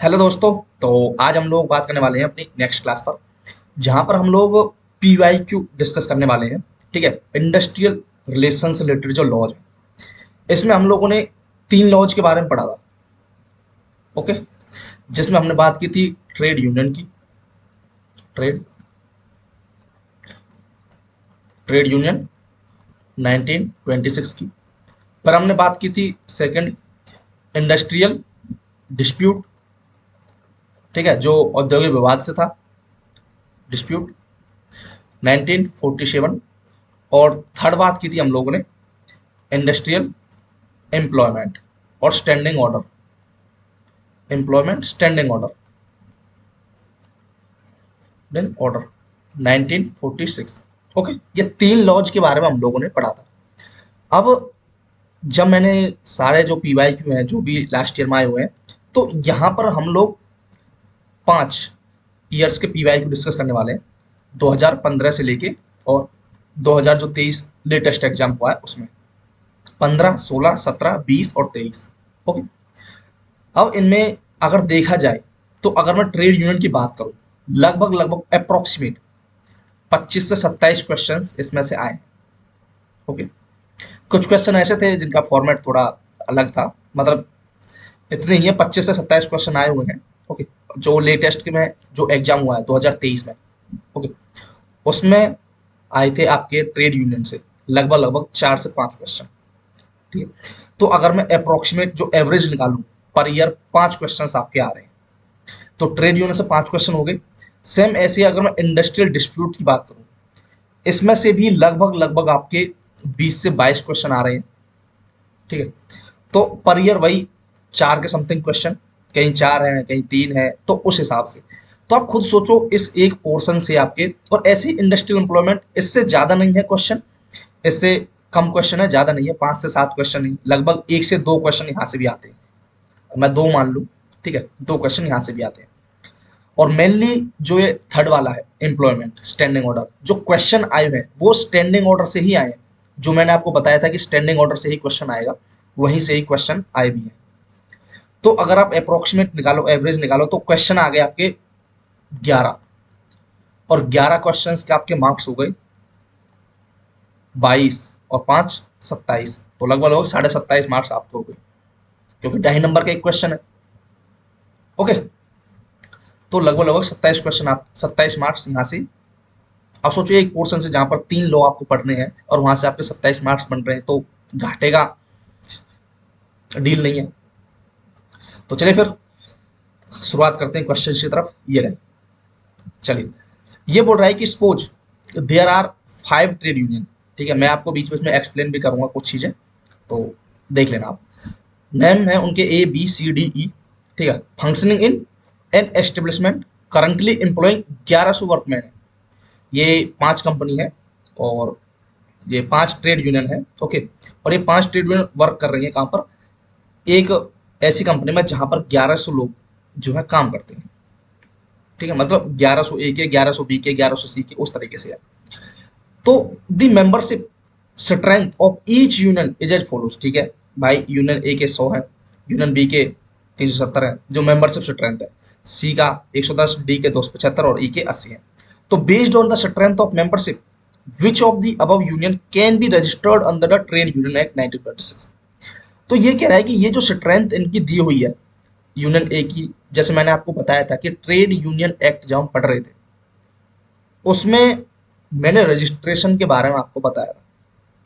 Hello दोस्तों। तो आज हम लोग बात करने वाले हैं अपनी नेक्स्ट क्लास पर, जहां पर हम लोग पीवाईक्यू डिस्कस करने वाले हैं। ठीक है, इंडस्ट्रियल रिलेशन से रिलेटेड जो लॉज है, इसमें हम लोगों ने तीन लॉज के बारे में पढ़ा था। ओके, जिसमें हमने बात की थी ट्रेड यूनियन की, ट्रेड ट्रेड यूनियन 1926 की। पर हमने बात की थी सेकंड, इंडस्ट्रियल डिस्प्यूट। ठीक है, जो औद्योगिक विवाद से था, डिस्प्यूट 1947। और थर्ड बात की थी हम लोगों ने इंडस्ट्रियल एम्प्लॉयमेंट और standing order, employment standing order, then order 1946। Okay, ये तीन लॉज के बारे में हम लोगों ने पढ़ा था। अब जब मैंने सारे जो पीवाई क्यू हैं जो भी लास्ट ईयर में आए हुए हैं, तो यहाँ पर हम लोग 5 ईयर्स के पीवाई क्यू डिस्कस करने वाले हैं, 2015 से लेके और 2000 जो 23 लेटेस्ट एग्जाम हुआ है उसमें, 15, 16, 17, 20 और 23। ओके, अब इनमें अगर देखा जाए तो अगर मैं ट्रेड यूनियन की बात करूं, लगभग लगभग अप्रोक्सीमेट 25 से 27 क्वेश्चंस इसमें से आए। ओके, कुछ क्वेश्चन ऐसे थे जिनका फॉर्मेट थोड़ा अलग था, मतलब इतने ही है, 25 से 27 क्वेश्चन आए हुए हैं। ओके, जो लेटेस्ट के में जो एग्जाम हुआ है 2023 में, ओके, उसमें आए थे आपके ट्रेड यूनियन से लगभग लगभग 4 से 5 क्वेश्चन। ठीक है, तो अगर मैं अप्रोक्सीमेट जो एवरेज निकालूं, पर ईयर 5 क्वेश्चन आपके आ रहे हैं, तो ट्रेड यूनियन से 5 क्वेश्चन हो गए। सेम ऐसे अगर मैं इंडस्ट्रियल डिस्प्यूट की बात करूं, इसमें से भी लगभग लगभग आपके 20 से 22 क्वेश्चन आ रहे हैं। ठीक है, तो पर ईयर वही 4 के समथिंग क्वेश्चन, कहीं 4 है कहीं 3 है, तो उस हिसाब से तो आप खुद सोचो इस एक पोर्शन से आपके, और ऐसी इंडस्ट्रियल एम्प्लॉयमेंट इससे ज्यादा नहीं है क्वेश्चन, इससे कम क्वेश्चन है, ज्यादा नहीं है, 5 से 7 क्वेश्चन नहीं, लगभग 1 से 2 क्वेश्चन यहाँ से भी आते हैं। मैं दो मान लूँ, ठीक है, 2 क्वेश्चन यहाँ से भी आते हैं। और मेनली जो ये थर्ड वाला है एम्प्लॉयमेंट स्टैंडिंग ऑर्डर, जो क्वेश्चन आए हुए हैं वो स्टैंडिंग ऑर्डर से ही आए हैं। जो मैंने आपको बताया था कि स्टैंडिंग ऑर्डर से ही क्वेश्चन आएगा, वहीं से ही क्वेश्चन आए भी हैं। तो अगर आप अप्रोक्सीमेट निकालो, एवरेज निकालो, तो क्वेश्चन आ गए आपके 11, और 11 क्वेश्चन के आपके मार्क्स हो गए 22 और 5 27, तो लगभग लगभग 27.5 मार्क्स आपको हो गए, क्योंकि 2.5 नंबर का एक क्वेश्चन है। ओके, तो लगभग लगभग 27 क्वेश्चन, आप 27 मार्क्स यहाँ से। आप सोचिए एक पोर्शन से जहां पर 3 लॉ आपको पढ़ने हैं और वहां से आपके 27 मार्क्स बन रहे हैं, तो घाटे का डील नहीं है। तो चलिए फिर शुरुआत करते हैं क्वेश्चन की तरफ। ये रहे, चलिए, ये बोल रहा है कि suppose there are 5 trade union. ठीक है, मैं आपको बीच बीच में एक्सप्लेन भी करूंगा कुछ चीजें, तो देख लेना आप। नेम है उनके ABCDE। ठीक है, functioning in an establishment, currently employing 1100 workman है। ये 5 कंपनी है, और ये 5 ट्रेड यूनियन है। ओके, और ये 5 ट्रेड यूनियन वर्क कर रही है कहाँ पर, एक ऐसी कंपनी में जहां पर 1100 लोग जो है काम करते हैं। ठीक है, मतलब 1100 A के, 1100 B के, 1100 C के, उस तरीके से है। तो the membership strength of each union is as follows. ठीक है भाई, यूनियन ए के 100 है, यूनियन बी के 370 है, जो मेंबरशिप स्ट्रेंथ है। सी का 110, डी के 275 और ई के 80 है। तो based on the strength of membership, which of the above union can be registered under the trade union act 1926। तो ये कह रहा है कि ये जो स्ट्रेंथ इनकी दी हुई है यूनियन ए की, जैसे मैंने आपको बताया था कि ट्रेड यूनियन एक्ट जब हम पढ़ रहे थे, उसमें मैंने रजिस्ट्रेशन के बारे में आपको बताया था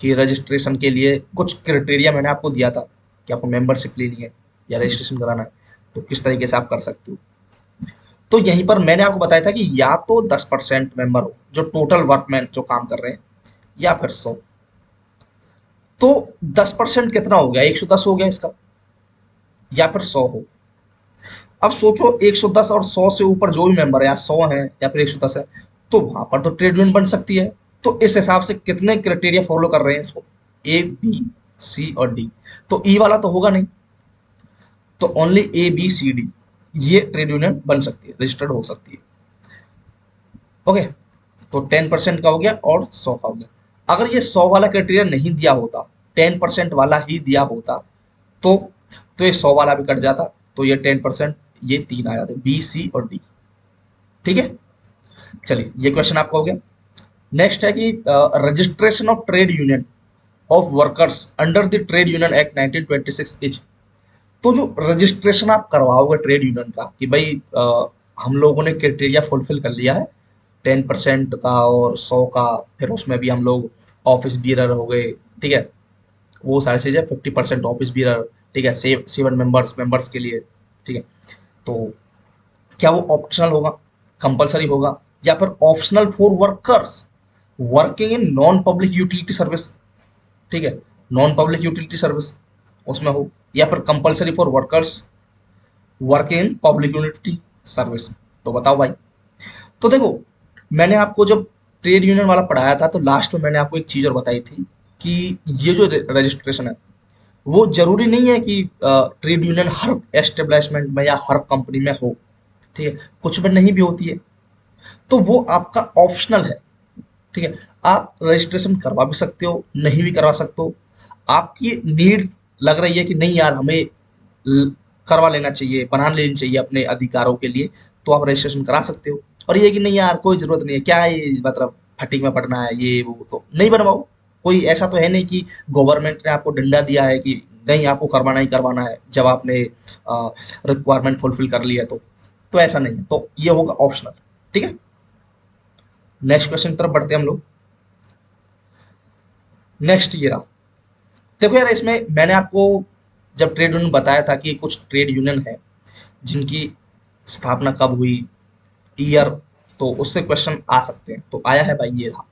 कि रजिस्ट्रेशन के लिए कुछ क्राइटेरिया मैंने आपको दिया था कि आपको मेंबरशिप लेनी है या रजिस्ट्रेशन कराना है, तो किस तरीके से आप कर सकते हो। तो यहीं पर मैंने आपको बताया था कि या तो 10% मेंबर हो जो टोटल वर्कमैन जो काम कर रहे हैं, या फिर 100। तो 10% कितना हो गया, 110 हो गया इसका, या फिर 100 हो। अब सोचो 110 और 100 से ऊपर जो भी मेंबर है, या 100 है या फिर 110 है, तो वहां पर तो ट्रेड यूनियन बन सकती है। तो इस हिसाब से कितने क्राइटेरिया फॉलो कर रहे हैं इसको, A B C और D, तो ई वाला तो होगा नहीं, तो ओनली ABCD ये ट्रेड यूनियन बन सकती है, रजिस्टर्ड हो सकती है। ओके, तो 10% का हो गया और 100 का हो गया। अगर ये 100 वाला क्राइटेरिया नहीं दिया होता, 10% वाला ही दिया होता, तो तो ये 100 वाला भी कट जाता, तो ये 10% ये 3 आ जाते, बी सी और डी। ठीक है, चलिए ये क्वेश्चन आपका हो गया। नेक्स्ट है कि registration of trade union of workers under the trade union act 1926 is. तो जो रजिस्ट्रेशन आप करवाओगे ट्रेड यूनियन का कि भाई हम लोगों ने क्राइटेरिया फुलफिल कर लिया है 10% का और 100 का, फिर उसमें भी हम लोग ऑफिस बीरर हो गए, ठीक है, वो सारी चीज़ें 50% ऑफिस बीरर, ठीक है, 7 मेंबर्स के लिए, ठीक है। तो क्या वो ऑप्शनल होगा, कंपलसरी होगा, या फिर optional for workers working in non public utility service, ठीक है, नॉन पब्लिक यूटिलिटी सर्विस उसमें हो, या फिर compulsory for workers working in public utility service. तो बताओ भाई। तो देखो, मैंने आपको जब ट्रेड यूनियन वाला पढ़ाया था तो लास्ट में मैंने आपको एक चीज़ और बताई थी कि ये जो रजिस्ट्रेशन है वो जरूरी नहीं है कि ट्रेड यूनियन हर एस्टेब्लिशमेंट में या हर कंपनी में हो, ठीक है, कुछ में नहीं भी होती है, तो वो आपका ऑप्शनल है, ठीक है। आप रजिस्ट्रेशन करवा भी सकते हो, नहीं भी करवा सकते हो, आपकी नीड लग रही है कि नहीं यार हमें करवा लेना चाहिए, बना लेनी चाहिए अपने अधिकारों के लिए, तो आप रजिस्ट्रेशन करा सकते हो। और ये कि नहीं यार कोई ज़रूरत नहीं है, क्या है ये, मतलब फटिंग में पड़ना है ये वो, तो नहीं बनवाओ। कोई ऐसा तो है नहीं कि गवर्नमेंट ने आपको डंडा दिया है कि नहीं आपको करवाना ही करवाना है जब आपने रिक्वायरमेंट फुलफिल कर लिया है तो ऐसा नहीं है, तो ये होगा ऑप्शनल। ठीक है, नेक्स्ट क्वेश्चन की तरफ बढ़ते हैं हम लोग। नेक्स्ट ये रहा। देखो यार, इसमें मैंने आपको जब ट्रेड यूनियन बताया था कि कुछ ट्रेड यूनियन है जिनकी स्थापना कब हुई, ईयर, तो उससे क्वेश्चन आ सकते हैं, तो आया है भाई ये रहा।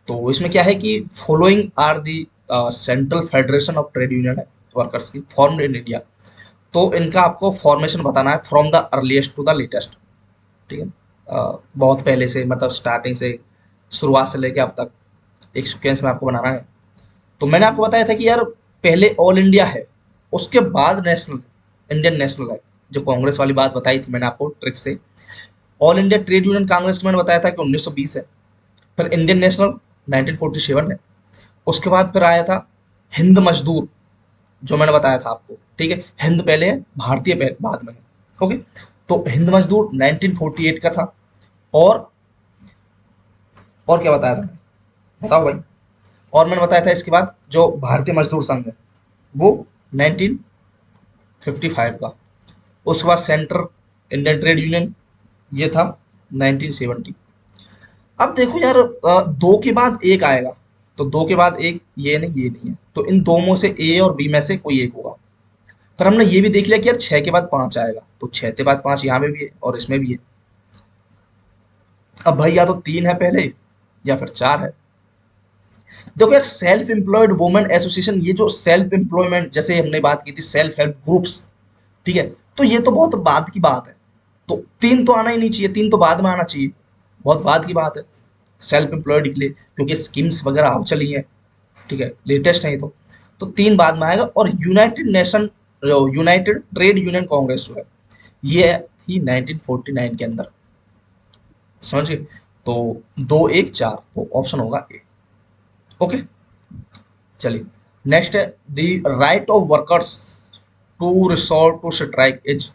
तो इसमें क्या है कि following are the central federation of trade union workers की फॉर्म्ड इन इंडिया। तो इनका आपको फॉर्मेशन बताना है from the earliest to the latest, ठीक है, बहुत पहले से, मतलब स्टार्टिंग से, शुरुआत से लेके अब तक एक सीक्वेंस में आपको बनाना है। तो मैंने आपको बताया था कि यार पहले ऑल इंडिया है, उसके बाद नेशनल, इंडियन नेशनल है, जो कांग्रेस वाली बात बताई थी मैंने आपको ट्रिक से। All India trade union Congress मैंने बताया था कि 1920 है, फिर इंडियन नेशनल 1947 है, उसके बाद फिर आया था हिंद मजदूर, जो मैंने बताया था आपको, ठीक है, हिंद पहले है, भारतीय बाद में है। ओके, तो हिंद मजदूर 1948 का था। और और क्या बताया था मैंने? बताओ भाई। और मैंने बताया था इसके बाद जो भारतीय मजदूर संघ है वो 1955 का। उसके बाद सेंट्रल इंडियन ट्रेड यूनियन ये था 1970। अब देखो यार, दो के बाद एक आएगा, तो दो के बाद एक ये नहीं, ये नहीं है, तो इन दो में से ए और बी में से कोई एक होगा। पर हमने ये भी देख लिया कि यार 6 के बाद 5 आएगा, तो 6 के बाद 5 यहाँ पे भी है और इसमें भी है। अब भाई या तो 3 है पहले या फिर 4 है। देखो यार, सेल्फ एम्प्लॉयड वुमेन एसोसिएशन, ये जो सेल्फ एम्प्लॉयमेंट जैसे हमने बात की थी, सेल्फ हेल्प ग्रुप्स, ठीक है, तो ये तो बहुत बाद की बात है, तो 3 तो आना ही नहीं चाहिए, 3 तो बाद में आना चाहिए, बहुत बाद की बात है सेल्फ एम्प्लॉयड के लिए, क्योंकि स्कीम्स वगैरह अब चली हैं, ठीक है, लेटेस्ट है ये तो 3 बाद में आएगा। और यूनाइटेड ट्रेड यूनियन कांग्रेस जो है ये थी 1949 के अंदर, समझ गए। तो 2 1 4, तो ऑप्शन होगा ए। ओके, चलिए नेक्स्ट है the right of workers to resort to strike is.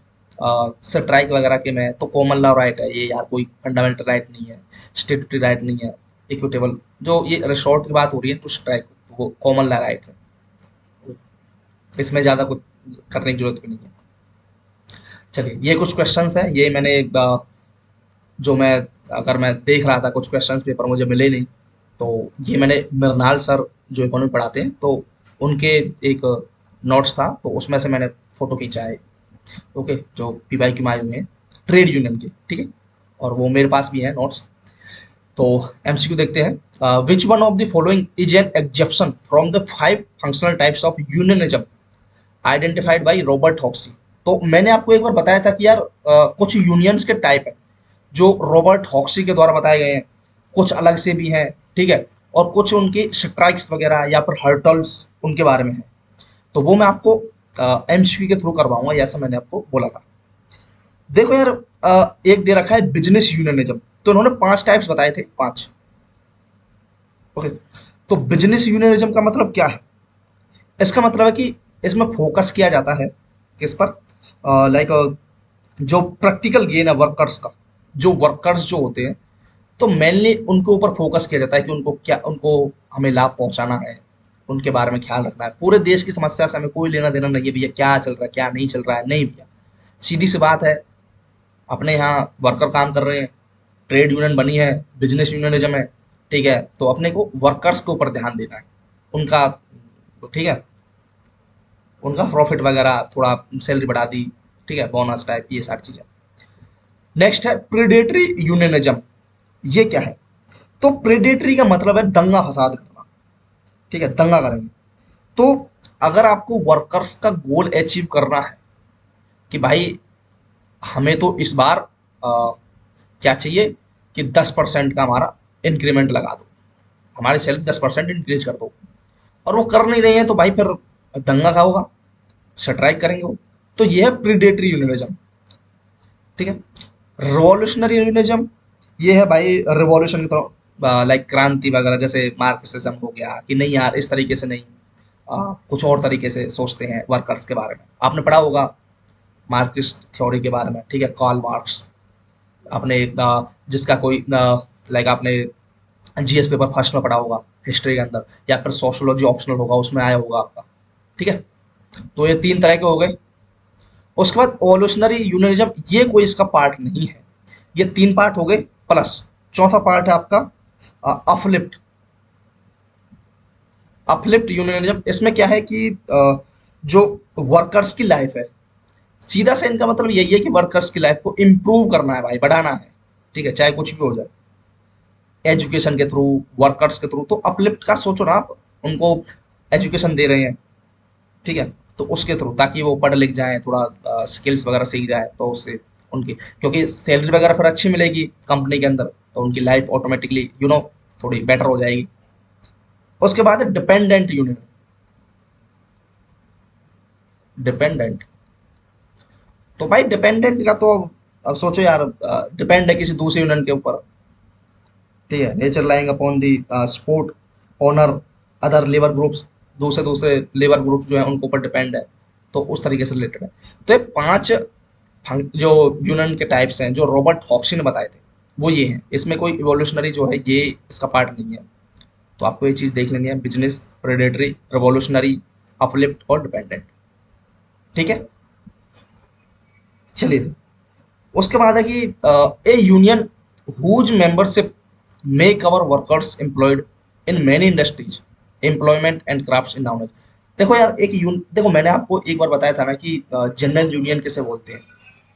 Strike वगैरह के में तो कॉमन लॉ राइट है ये यार, कोई फंडामेंटल राइट नहीं है, स्टेटूटरी राइट नहीं है, इक्विटेबल, जो ये रिसोर्ट की बात हो रही है टू स्ट्राइक, वो कॉमन लॉ राइट है, इसमें ज़्यादा कुछ करने की जरूरत भी नहीं है। चलिए ये कुछ क्वेश्चंस हैं, ये मैंने जो मैं, अगर मैं देख रहा था कुछ क्वेश्चंस पेपर मुझे मिले नहीं, तो ये मैंने मृणाल सर जो इकोनॉमी पढ़ाते हैं तो उनके एक नोट्स था, तो उसमें से मैंने फोटो खींचा है। ओके, जो पीवाई की आए हुए हैं ट्रेड यूनियन के, ठीक है, और वो मेरे पास भी है नोट्स। तो एमसीक्यू देखते हैं। Which one of the following is an exception from the 5 functional types of unionism identified by Robert Hoxie. तो मैंने आपको एक बार बताया था कि यार कुछ यूनियंस के टाइप है जो रॉबर्ट हॉक्सी के द्वारा बताए गए हैं, कुछ अलग से भी हैं, ठीक है, और कुछ उनके स्ट्राइक्स वगैरह या फिर हर्टल्स उनके बारे में है, तो वो मैं आपको एमसीक्यू के थ्रू करवाऊंगा, ऐसा मैंने आपको बोला था। देखो यार, एक दे रखा है बिजनेस यूनियनिज्म, तो उन्होंने 5 टाइप्स बताए थे, 5। ओके, तो बिजनेस यूनियनिज्म का मतलब क्या है? इसका मतलब है कि इसमें फोकस किया जाता है किस पर? लाइक जो प्रैक्टिकल गेन है वर्कर्स का, जो वर्कर्स जो होते हैं, तो मेनली उनके ऊपर फोकस किया जाता है कि उनको हमें लाभ पहुंचाना है, उनके बारे में ख्याल रखना है। पूरे देश की समस्या से हमें कोई लेना देना नहीं है भैया, क्या चल रहा है क्या नहीं चल रहा है, नहीं भैया। सीधी सी बात है, अपने यहाँ वर्कर काम कर रहे हैं, ट्रेड यूनियन बनी है, बिजनेस यूनियनिज्म है, ठीक है, तो अपने को वर्कर्स के ऊपर ध्यान देना है, उनका, ठीक है, उनका प्रॉफिट वगैरह थोड़ा सैलरी बढ़ा दी, ठीक है, बोनस टाइप ये सारी चीजें। नेक्स्ट है प्रेडेटरी यूनियनिज्म। ये क्या है? तो प्रेडेटरी का मतलब है दंगा फसाद करना, ठीक है, दंगा करेंगे। तो अगर आपको वर्कर्स का गोल अचीव करना है कि भाई हमें तो इस बार क्या चाहिए कि 10% का हमारा इंक्रीमेंट लगा दो, हमारी सैलरी 10% इंक्रीज कर दो, और वो कर नहीं रहे हैं, तो भाई फिर दंगा का होगा, स्ट्राइक करेंगे वो। तो ये है प्रीडेटरी यूनियनिज्म, ठीक है। रिवॉल्यूशनरी यूनियनिज्म, ये है भाई रिवॉल्यूशन की तरह, लाइक क्रांति वगैरह, जैसे मार्क्सिज्म हो गया कि नहीं यार इस तरीके से नहीं, कुछ और तरीके से सोचते हैं वर्कर्स के बारे में। आपने पढ़ा होगा मार्क्सिस्ट थ्योरी के बारे में, ठीक है, कार्ल मार्क्स। आपने एक जिसका कोई लाइक आपने जीएस पेपर फर्स्ट में पढ़ा होगा हिस्ट्री के अंदर, या फिर सोशोलॉजी ऑप्शनल होगा उसमें आया होगा आपका, ठीक है। तो ये तीन तरह के हो गए। उसके बाद एवोल्यूशनरी यूनियनिज्म, ये कोई इसका पार्ट नहीं है। ये तीन पार्ट हो गए, प्लस चौथा पार्ट है आपका अपलिफ्ट। अपलिफ्ट यूनियनिज्म, इसमें क्या है कि जो वर्कर्स की लाइफ है, सीधा सा इनका मतलब यही है कि वर्कर्स की लाइफ को इम्प्रूव करना है भाई, बढ़ाना है, ठीक है, चाहे कुछ भी हो जाए, एजुकेशन के थ्रू, वर्कर्स के थ्रू। तो अपलिफ्ट का सोचो ना आप, उनको एजुकेशन दे रहे हैं, ठीक है, तो उसके थ्रू, ताकि वो पढ़ लिख जाएं, थोड़ा स्किल्स वगैरह सीख जाए, तो उससे उनकी, क्योंकि सैलरी वगैरह फिर अच्छी मिलेगी कंपनी के अंदर, तो उनकी लाइफ ऑटोमेटिकली थोड़ी बेटर हो जाएगी। उसके बाद है डिपेंडेंट यूनियन। डिपेंडेंट, तो भाई डिपेंडेंट का तो अब सोचो यार, डिपेंड है किसी दूसरे यूनियन के ऊपर, ठीक है, nature lying upon the sport honour other labour groups, दूसरे दूसरे लेबर ग्रुप्स जो है उनके ऊपर डिपेंड है, तो उस तरीके से रिलेटेड है। तो ये पांच जो यूनियन के टाइप्स हैं जो रॉबर्ट हॉक्सी ने बताए थे, वो ये हैं। इसमें कोई इवोल्यूशनरी जो है ये इसका पार्ट नहीं है, तो आपको ये चीज़ देख लेनी है, बिजनेस, प्रेडेटरी, रिवॉल्यूशनरी, अपलिफ्ट और डिपेंडेंट, ठीक है। चलिए, उसके बाद है कि a union whose membership make our workers employed in many industries, employment and crafts in knowledge. देखो यार, देखो मैंने आपको एक बार बताया था ना कि जनरल यूनियन किसे बोलते हैं,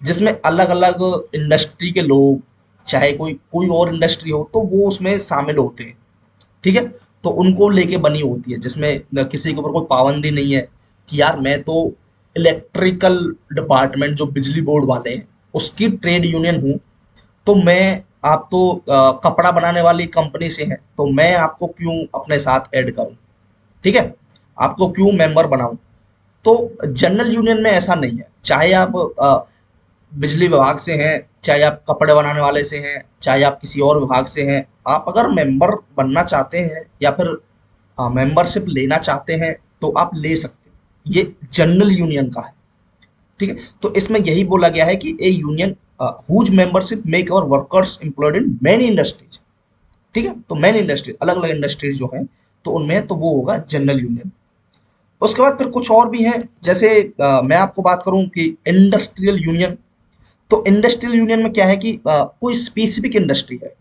जिसमें अलग अलग इंडस्ट्री के लोग, चाहे कोई कोई और इंडस्ट्री हो, तो वो उसमें शामिल होते हैं, ठीक है। तो उनको लेके बनी होती है, जिसमें किसी के ऊपर कोई पाबंदी नहीं है कि यार मैं तो इलेक्ट्रिकल डिपार्टमेंट जो बिजली बोर्ड वाले हैं उसकी ट्रेड यूनियन हूँ, तो मैं, आप तो कपड़ा बनाने वाली कंपनी से हैं, तो मैं आपको क्यों अपने साथ ऐड करूं, ठीक है, आपको क्यों मेंबर बनाऊं। तो जनरल यूनियन में ऐसा नहीं है, चाहे आप बिजली विभाग से हैं, चाहे आप कपड़े बनाने वाले से हैं, चाहे आप किसी और विभाग से हैं, आप अगर मेंबर बनना चाहते हैं या फिर मेंबरशिप लेना चाहते हैं, तो आप ले सकते हैं। ये जनरल यूनियन का है, ठीक है। तो इसमें यही बोला गया है कि a union whose membership make our workers employed in many industries, ठीक है। तो मैनी इंडस्ट्री, अलग अलग इंडस्ट्रीज जो हैं, तो उनमें तो वो होगा जनरल यूनियन। उसके बाद फिर कुछ और भी हैं, जैसे मैं आपको बात करूं कि इंडस्ट्रियल यूनियन। तो इंडस्ट्रियल यूनियन में क्या है कि कोई स्पेसिफिक इंडस्ट्री है,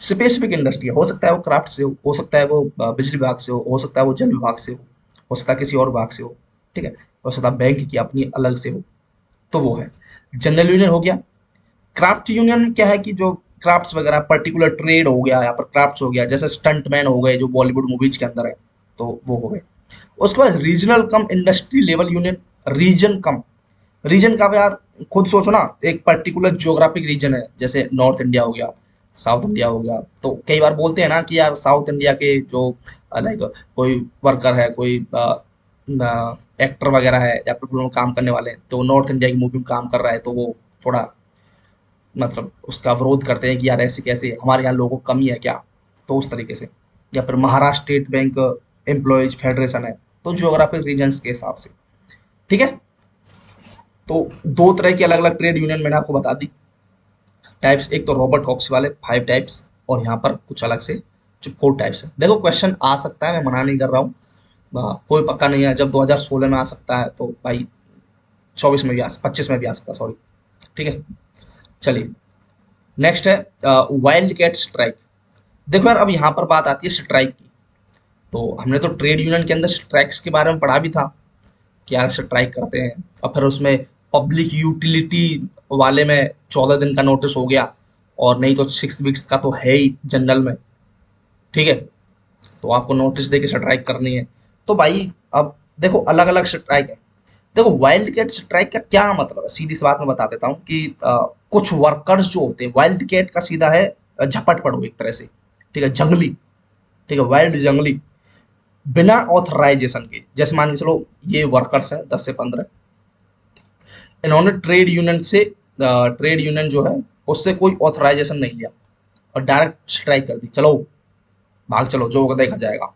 स्पेसिफिक इंडस्ट्री हो सकता है वो क्राफ्ट से हो सकता है वो बिजली विभाग से हो सकता है वो जल विभाग से हो सकता है किसी और विभाग से हो, ठीक है, हो सकता है बैंक की अपनी अलग से हो, तो वो है जनरल यूनियन हो गया। क्राफ्ट यूनियन क्या है कि जो क्राफ्ट्स वगैरह, पर्टिकुलर ट्रेड हो गया या फिर क्राफ्ट्स हो गया, जैसे स्टंटमैन हो गए जो बॉलीवुड मूवीज के अंदर है, तो वो हो गए। उसके बाद रीजनल कम इंडस्ट्री लेवल यूनियन। रीजन कम, रीजन का यार खुद सोचो ना, एक पर्टिकुलर ज्योग्राफिक रीजन है, जैसे नॉर्थ इंडिया हो गया, साउथ इंडिया हो गया, तो कई बार बोलते हैं ना कि यार साउथ इंडिया के जो लाइक कोई वर्कर है, कोई एक्टर वगैरह है या फिर लोग काम करने वाले हैं, तो नॉर्थ इंडिया की मूवी में काम कर रहा है, तो वो थोड़ा मतलब उसका विरोध करते हैं कि यार ऐसे कैसे, हमारे यहाँ लोगों को कमी है क्या, तो उस तरीके से। या फिर Maharashtra state bank employees federation है, तो ज्योग्राफिक रीजन्स के हिसाब से, ठीक है। तो दो तरह की अलग अलग ट्रेड यूनियन मैंने आपको बता दी टाइप्स, एक तो रॉबर्ट कॉक्स वाले 5 टाइप्स, और यहाँ पर कुछ अलग से जो 4 टाइप्स है। देखो क्वेश्चन आ सकता है, मैं मना नहीं कर रहा हूँ, कोई पक्का नहीं है, जब 2016 में आ सकता है तो भाई 24 में भी आ, 25 में भी आ सकता है, सॉरी, ठीक है। चलिए नेक्स्ट है वाइल्ड कैट स्ट्राइक। देखो यार, अब यहाँ पर बात आती है स्ट्राइक की। तो हमने तो ट्रेड यूनियन के अंदर स्ट्राइक्स के बारे में पढ़ा भी था कि यार स्ट्राइक करते हैं, और फिर उसमें पब्लिक यूटिलिटी वाले में 14 दिन का नोटिस हो गया, और नहीं तो 6 वीक्स का तो है ही जनरल में, ठीक है। तो आपको नोटिस दे के स्ट्राइक करनी है। तो भाई अब देखो अलग अलग स्ट्राइक है। देखो वाइल्ड कैट स्ट्राइक का क्या मतलब है, सीधी सी बात मैं बता देता हूँ कि कुछ वर्कर्स जो होते हैं, वाइल्ड कैट का सीधा है झपट पड़ो एक तरह से, ठीक है, जंगली, ठीक है, वाइल्ड जंगली, बिना ऑथराइजेशन के। जैसे मान के चलो ये वर्कर्स हैं 10 से 15, इन्होंने ट्रेड यूनियन जो है उससे कोई ऑथराइजेशन नहीं लिया और डायरेक्ट स्ट्राइक कर दी, चलो भाग चलो, जो होगा देखा जाएगा।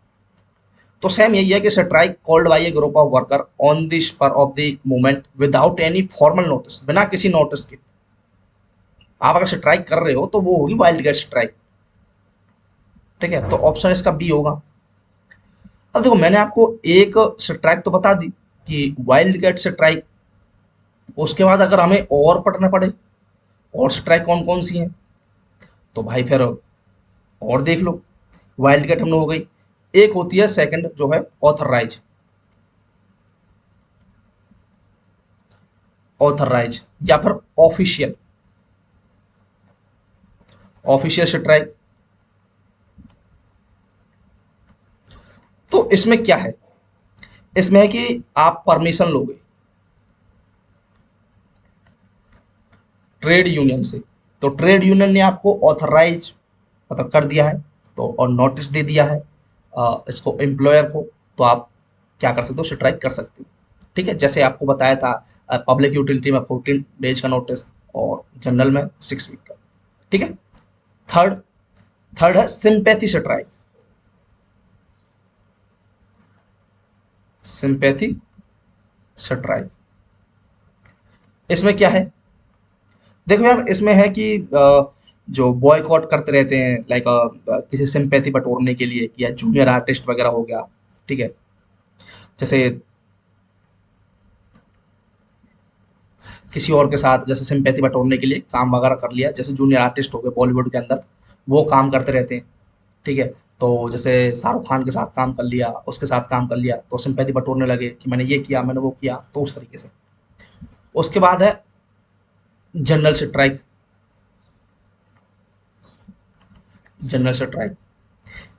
तो सेम यही है कि strike called by a group of worker on the spur of the moment without any formal notice, बिना किसी नोटिस के आप अगर स्ट्राइक कर रहे हो तो वो होगी वाइल्ड कैट स्ट्राइक, ठीक है। तो ऑप्शन इसका बी होगा। अब देखो मैंने आपको एक स्ट्राइक तो बता दी कि वाइल्ड कैट स्ट्राइक, उसके बाद अगर हमें और पढ़ना पड़े और स्ट्राइक कौन कौन सी हैं, तो भाई फिर और देख लो। वाइल्ड कैट हमने हो गई, एक होती है सेकंड जो है ऑथराइज, ऑथराइज या फिर ऑफिशियल, ऑफिशियल स्ट्राइक। तो इसमें क्या है, इसमें है कि आप परमिशन लोगे ट्रेड यूनियन से, तो ट्रेड यूनियन ने आपको ऑथराइज मतलब कर दिया है, तो और नोटिस दे दिया है इसको एम्प्लॉयर को, तो आप क्या कर सकते हो, स्ट्राइक कर सकते हो, ठीक है। जैसे आपको बताया था पब्लिक यूटिलिटी में 14 डेज का नोटिस और जनरल में 6 वीक का, ठीक है। थर्ड थर्ड है सिंपैथी स्ट्राइक, सिंपैथी स्ट्राइक। इसमें क्या है, देखो यार इसमें है कि जो बॉयकॉट करते रहते हैं, लाइक किसी सिंपैथी बटोरने के लिए, या जूनियर आर्टिस्ट वगैरह हो गया, ठीक है। जैसे किसी और के साथ जैसे सिंपैथी बटोरने के लिए काम वगैरह कर लिया, जैसे जूनियर आर्टिस्ट हो गए बॉलीवुड के अंदर, वो काम करते रहते हैं, ठीक है। तो जैसे शाहरुख खान के साथ काम कर लिया, उसके साथ काम कर लिया, तो सिंपैथी बटोरने लगे कि मैंने ये किया, मैंने वो किया, तो उस तरीके से। उसके बाद है जनरल स्ट्राइक, जनरल स्ट्राइक।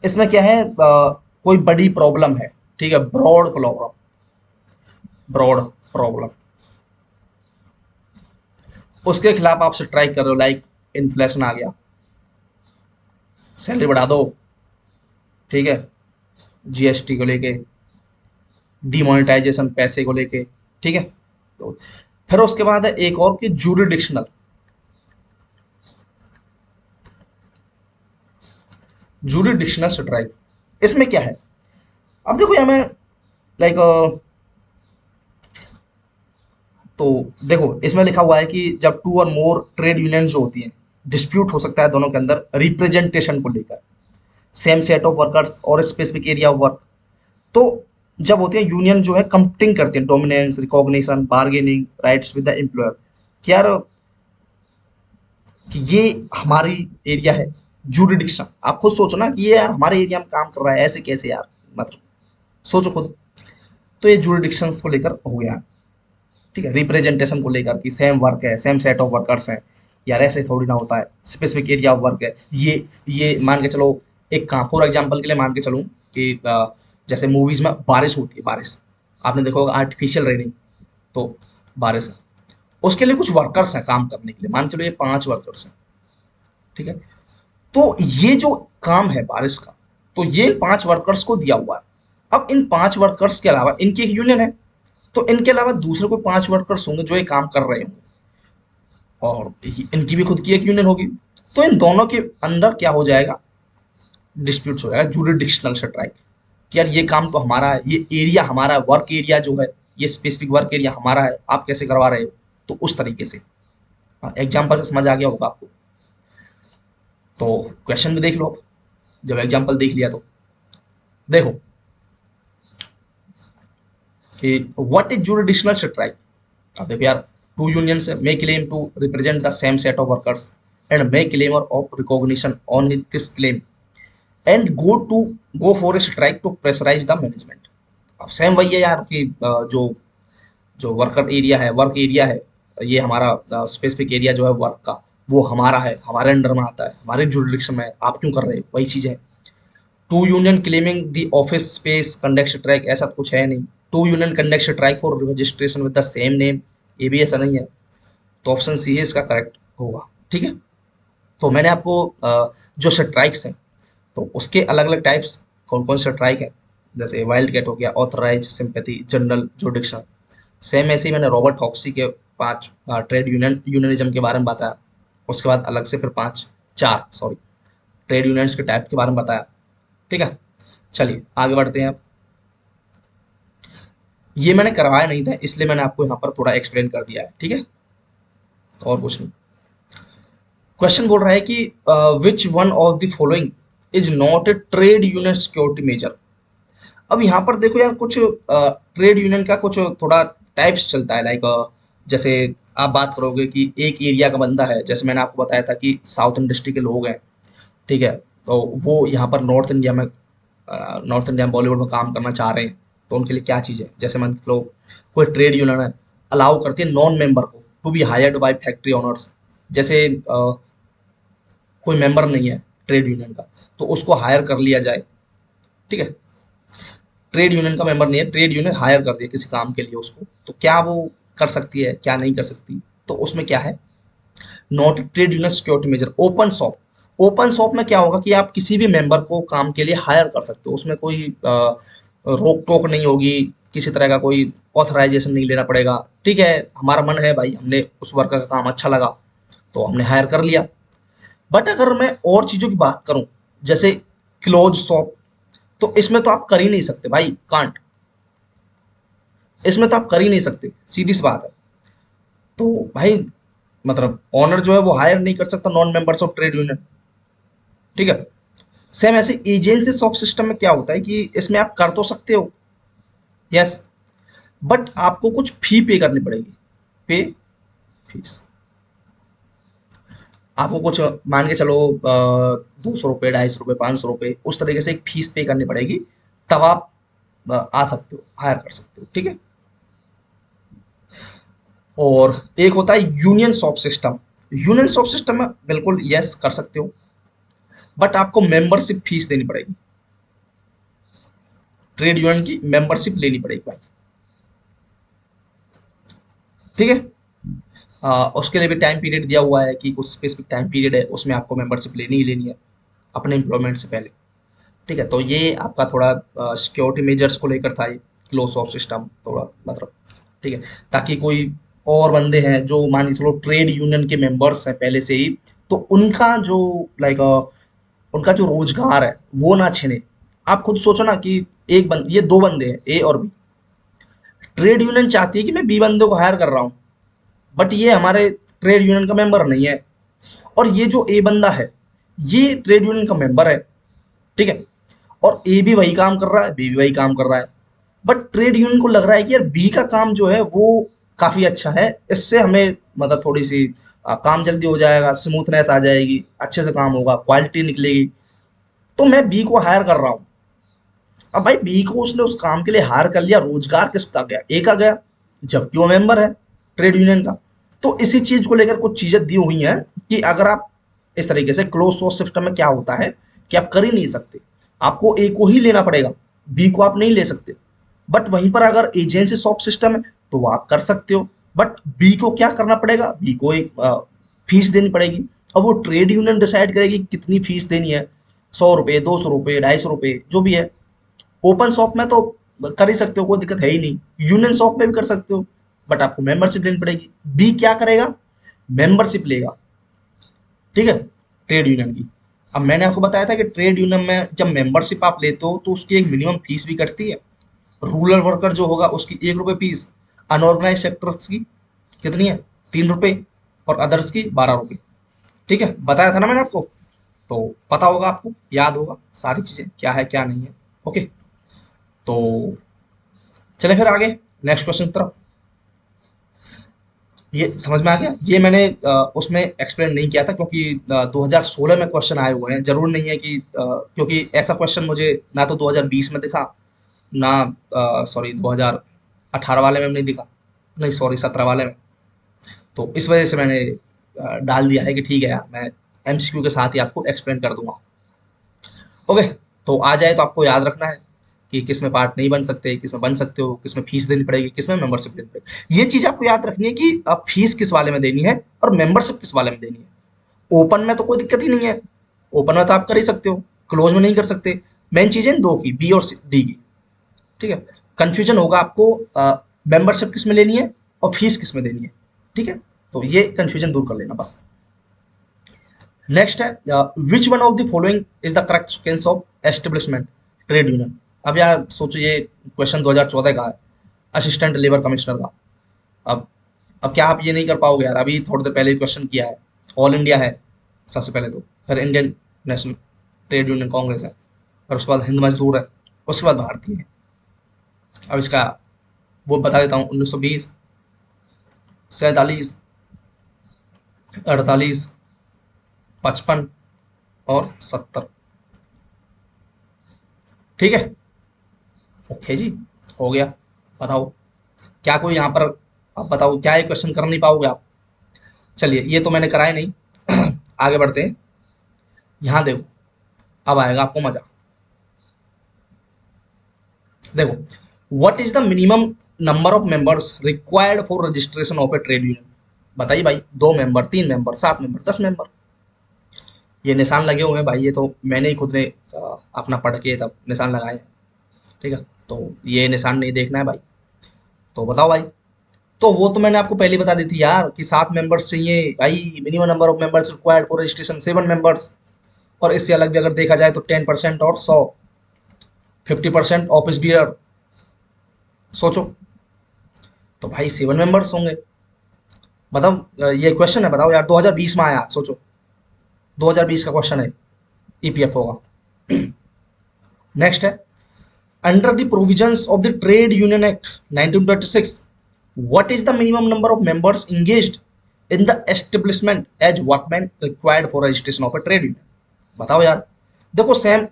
इसमें क्या है, कोई बड़ी प्रॉब्लम है, ठीक है, ब्रॉड प्रॉब्लम, ब्रॉड प्रॉब्लम, उसके खिलाफ आप स्ट्राइक कर रहे हो, लाइक इन्फ्लेशन आ गया, सैलरी बढ़ा दो, ठीक है, जीएसटी को लेके, डिमोनेटाइजेशन पैसे को लेके, ठीक है। तो फिर उसके बाद है एक और कि जूरिडिक्शनल, जूरिडिक्शनल स्ट्राइक। इसमें क्या है, अब देखो यहाँ में लाइक तो देखो इसमें लिखा हुआ है कि जब टू और मोर ट्रेड यूनियन जो होती हैं, डिस्प्यूट हो सकता है दोनों के अंदर रिप्रेजेंटेशन को लेकर, सेम सेट ऑफ वर्कर्स और स्पेसिफिक एरिया ऑफ वर्क। तो जब होती है यूनियन जो है कंपटिंग करती है, dominance, recognition, bargaining rights with the employer, क्या यार कि ये हमारी एरिया है, जूरिडिक्शन। आप खुद सोचो ना कि ये यार हमारे एरिया में काम कर रहा है, ऐसे कैसे यार, मतलब सोचो खुद। तो ये जूरिडिक्शन को लेकर हो गया, ठीक है, रिप्रेजेंटेशन को लेकर कि सेम वर्क है, सेम सेट ऑफ वर्कर्स हैं, यार ऐसे थोड़ी ना होता है, स्पेसिफिक एरिया ऑफ वर्क है। ये मान के चलो, एक काम फॉर एग्जांपल के लिए मान के चलूँ कि जैसे मूवीज में बारिश होती है, बारिश आपने देखा होगा, आर्टिफिशियल रेनिंग, तो बारिश है, उसके लिए कुछ वर्कर्स हैं काम करने के लिए, मान चलो ये 5 वर्कर्स हैं, ठीक है। तो ये जो काम है बारिश का, तो ये 5 वर्कर्स को दिया हुआ है। अब इन 5 वर्कर्स के अलावा इनकी एक यूनियन है, तो इनके अलावा दूसरे कोई 5 वर्कर्स होंगे जो ये काम कर रहे होंगे, और इनकी भी खुद की एक यूनियन होगी। तो इन दोनों के अंदर क्या हो जाएगा, डिस्प्यूट हो जाएगा, जूरिडिक्शनल स्ट्राइक। कि यार ये काम तो हमारा है, ये एरिया हमारा है, वर्क एरिया जो है, ये स्पेसिफिक वर्क एरिया हमारा है, आप कैसे करवा रहे हो। तो उस तरीके से एग्जाम्पल से समझ आ गया होगा आपको। तो क्वेश्चन भी देख लो, जब एग्जाम्पल देख लिया तो देखो कि व्हाट इज जुरिडिक्शनल स्ट्राइक। अब देखो यार, two unions may claim to represent the same set of workers and may claim of recognition on this claim and go for a strike to pressurise the management. अब same वही है यार कि जो जो वर्कर एरिया है, work area है, ये हमारा स्पेसिफिक एरिया जो है वर्क का, वो हमारा है, हमारे अंडर में आता है, हमारे जुरिडिक्शन में है, आप क्यों कर रहे हो, वही चीज़ है। Two union claiming the office space conduct strike, ऐसा तो कुछ है नहीं। Two union conduct strike for registration with the same name, ये भी ऐसा नहीं है। तो ऑप्शन सी है इसका करेक्ट होगा। ठीक है, तो मैंने आपको जो स्ट्राइक्स हैं तो उसके अलग अलग टाइप्स कौन कौन से स्ट्राइक है, जैसे वाइल्ड कैट हो गया, ऑथराइज, सिंपैथी, जनरल, जुडिक्शनल। सेम ऐसे ही मैंने रॉबर्ट हॉक्सी के 5 ट्रेड यूनियनिज्म के बारे में बताया। उसके बाद अलग से फिर 4 ट्रेड यूनियंस के टाइप के बारे में बताया। ठीक है, चलिए आगे बढ़ते हैं। ये मैंने करवाया नहीं था, इसलिए मैंने आपको यहाँ पर थोड़ा एक्सप्लेन कर दिया है। ठीक है, और कुछ नहीं। क्वेश्चन बोल रहा है कि विच one of the following is not a trade union security measure. अब यहाँ पर देखो यार, कुछ ट्रेड यूनियन का कुछ थोड़ा टाइप्स चलता है। लाइक जैसे आप बात करोगे कि एक एरिया का बंदा है, जैसे मैंने आपको बताया था कि साउथ इंडस्ट्री के लोग हैं, ठीक है, तो वो यहाँ पर नॉर्थ इंडिया में बॉलीवुड में काम करना चाह रहे हैं। तो उनके लिए क्या चीज़ है, जैसे मान लो कोई ट्रेड यूनियन है, अलाउ करती है नॉन मेंबर को to be hired by factory owners. जैसे कोई मेंबर नहीं है ट्रेड यूनियन का, तो उसको हायर कर लिया जाए। ठीक है, ट्रेड यूनियन का मेंबर नहीं है, ट्रेड यूनियन हायर कर दिया किसी काम के लिए उसको, तो क्या वो कर सकती है, क्या नहीं कर सकती। तो उसमें क्या है, not trade union security measure. Open shop, open shop में क्या होगा कि आप किसी भी मेंबर को काम के लिए हायर कर सकते हो, उसमें कोई रोक टोक नहीं होगी, किसी तरह का कोई ऑथराइजेशन नहीं लेना पड़ेगा। ठीक है, हमारा मन है भाई, हमने उस वर्कर का काम अच्छा लगा तो हमने हायर कर लिया। बट अगर मैं और चीज़ों की बात करूं, जैसे क्लोज शॉप, तो इसमें तो आप कर ही नहीं सकते भाई, कांट। इसमें तो आप कर ही नहीं सकते, सीधी सी बात है। तो भाई मतलब ऑनर जो है वो हायर नहीं कर सकता non members of trade union. ठीक है, सेम ऐसे एजेंसी शॉप सिस्टम में क्या होता है कि इसमें आप कर तो सकते हो, यस, बट आपको कुछ फी पे करनी पड़ेगी, पे फीस। आपको कुछ मान के चलो 200 रुपये, 250 रुपये, 500 रुपये, उस तरीके से एक फीस पे करनी पड़ेगी, तब आप आ सकते हो, हायर कर सकते हो। ठीक है, और एक होता है union shop system. Union shop system में बिल्कुल यस कर सकते हो, बट आपको मेंबरशिप फीस देनी पड़ेगी, ट्रेड यूनियन की मेंबरशिप लेनी पड़ेगी भाई। ठीक है, उसके लिए भी टाइम पीरियड दिया हुआ है कि कुछ स्पेसिफिक टाइम पीरियड है, उसमें आपको मेंबरशिप लेनी ही लेनी है अपने एम्प्लॉयमेंट से पहले। ठीक है, तो ये आपका थोड़ा सिक्योरिटी मेजर्स को लेकर था, ये क्लोज ऑफ सिस्टम थोड़ा मतलब। ठीक है, ताकि कोई और बंदे हैं जो मान के चलो ट्रेड यूनियन के मेंबर्स हैं पहले से ही, तो उनका जो लाइक उनका जो रोजगार है वो ना छिने। आप खुद सोचो ना कि ये दो बंदे हैं, ए और बी। ट्रेड यूनियन चाहती है कि मैं बी बंदे को हायर कर रहा हूँ, बट ये हमारे ट्रेड यूनियन का मेंबर नहीं है, और ये जो ए बंदा है ये ट्रेड यूनियन का मेंबर है। ठीक है, और ए भी वही काम कर रहा है, बी भी वही काम कर रहा है, बट ट्रेड यूनियन को लग रहा है कि यार बी का काम जो है वो काफी अच्छा है, इससे हमें मतलब थोड़ी सी काम जल्दी हो जाएगा, स्मूथनेस आ जाएगी, अच्छे से काम होगा, क्वालिटी निकलेगी, तो मैं बी को हायर कर रहा हूँ। अब भाई बी को उसने उस काम के लिए हायर कर लिया, रोजगार किसका गया, ए का गया, जबकि वो मेंबर है ट्रेड यूनियन का। तो इसी चीज को लेकर कुछ चीजें दी हुई हैं कि अगर आप इस तरीके से क्लोज सोर्स सिस्टम में क्या होता है कि आप कर ही नहीं सकते, आपको ए को ही लेना पड़ेगा, बी को आप नहीं ले सकते। बट वहीं पर अगर एजेंसी शॉप सिस्टम है तो वो आप कर सकते हो, बट बी को क्या करना पड़ेगा, बी को एक फीस देनी पड़ेगी। अब वो ट्रेड यूनियन डिसाइड करेगी कितनी फीस देनी है, 100 रुपये, 200 रुपये, 250 रुपये, जो भी है। ओपन शॉप में तो कर ही सकते हो, कोई दिक्कत है ही नहीं, यूनियन शॉप में भी कर सकते हो, बट आपको मेंबरशिप लेनी पड़ेगी। बी क्या करेगा, मेंबरशिप लेगा। ठीक है, ट्रेड यूनियन की। अब मैंने आपको बताया था कि ट्रेड यूनियन में जब मेंबरशिप आप लेते हो तो उसकी एक मिनिमम फीस भी कटती है। रूरल वर्कर जो होगा उसकी 1 रुपये फीस, अनऑर्गेनाइज सेक्टर्स की कितनी है, 3 रुपये, और अदर्स की 12 रुपये। ठीक है, बताया था ना मैंने आपको, तो पता होगा आपको, याद होगा सारी चीजें क्या है क्या नहीं है। ओके, तो चले फिर आगे नेक्स्ट क्वेश्चन की तरफ। ये समझ में आ गया, ये मैंने उसमें एक्सप्लेन नहीं किया था क्योंकि 2016 में क्वेश्चन आए हुए हैं, जरूर नहीं है कि क्योंकि ऐसा क्वेश्चन मुझे ना तो 2020 में दिखा, ना सॉरी 2018 वाले में नहीं दिखा, नहीं सॉरी 17 वाले में। तो इस वजह से मैंने डाल दिया है कि ठीक है यार, मैं एमसीक्यू के साथ ही आपको एक्सप्लेन कर दूंगा। ओके, तो आ जाए तो आपको याद रखना है कि किस में पार्ट नहीं बन सकते, किस में बन सकते हो, किस में फीस देनी पड़ेगी, किस में मेंबरशिप देनी पड़ेगी। ये चीज आपको याद रखनी है कि अब फीस किस वाले में देनी है और मेंबरशिप किस वाले में देनी है। ओपन में तो कोई दिक्कत ही नहीं है, ओपन में तो आप कर ही सकते हो, क्लोज में नहीं कर सकते। मेन चीज है दो की, बी और डी की। ठीक है, कंफ्यूजन होगा आपको मेंबरशिप किस में लेनी है और फीस किस में देनी है। ठीक है, तो ये कंफ्यूजन दूर कर लेना बस। नेक्स्ट है विच one of the following is the correct sequence of establishment trade union. अब यार सोचो, ये क्वेश्चन 2014 का है, असिस्टेंट लेबर कमिश्नर का। अब अब क्या आप ये नहीं कर पाओगे यार, अभी थोड़ी देर पहले क्वेश्चन किया है। ऑल इंडिया है सबसे पहले तो, फिर Indian national trade union Congress है, और उसके बाद हिंद मजदूर है, उसके बाद भारतीय है। अब इसका वो बता देता हूँ, 1920, 47, 48, 55 और 70। ठीक है, ओके जी, हो गया। बताओ क्या कोई यहाँ पर, अब बताओ क्या ये क्वेश्चन कर नहीं पाओगे आप। चलिए, ये तो मैंने कराया नहीं आगे बढ़ते हैं। यहाँ देखो, अब आएगा आपको मजा। देखो, what is the minimum number of members required for registration of a trade union. बताइए भाई, 2 मेंबर, 3 मेंबर, 7 मेंबर, 10 मेंबर। ये निशान लगे हुए हैं भाई, ये तो मैंने ही खुद ने अपना पढ़ के तब निशान लगाए हैं। ठीक है, तो ये निशान नहीं देखना है भाई। तो बताओ भाई, तो वो तो मैंने आपको पहले ही बता दी थी यार कि 7 मेंबर्स चाहिए भाई, minimum number of members required for registration 7 members. और इससे अलग भी अगर देखा जाए तो 10% और 100, 50% ऑफिस बियर। सोचो, तो भाई 7 मेंबर्स होंगे। मतलब ये क्वेश्चन है, बताओ यार, 2020 में आया, सोचो 2020 का क्वेश्चन है, ईपीएफओ का। नेक्स्ट है, under the provisions of the trade union act 1926, what is the minimum number of members engaged in the establishment as workmen required for registration of a trade union। बताओ यार, देखो same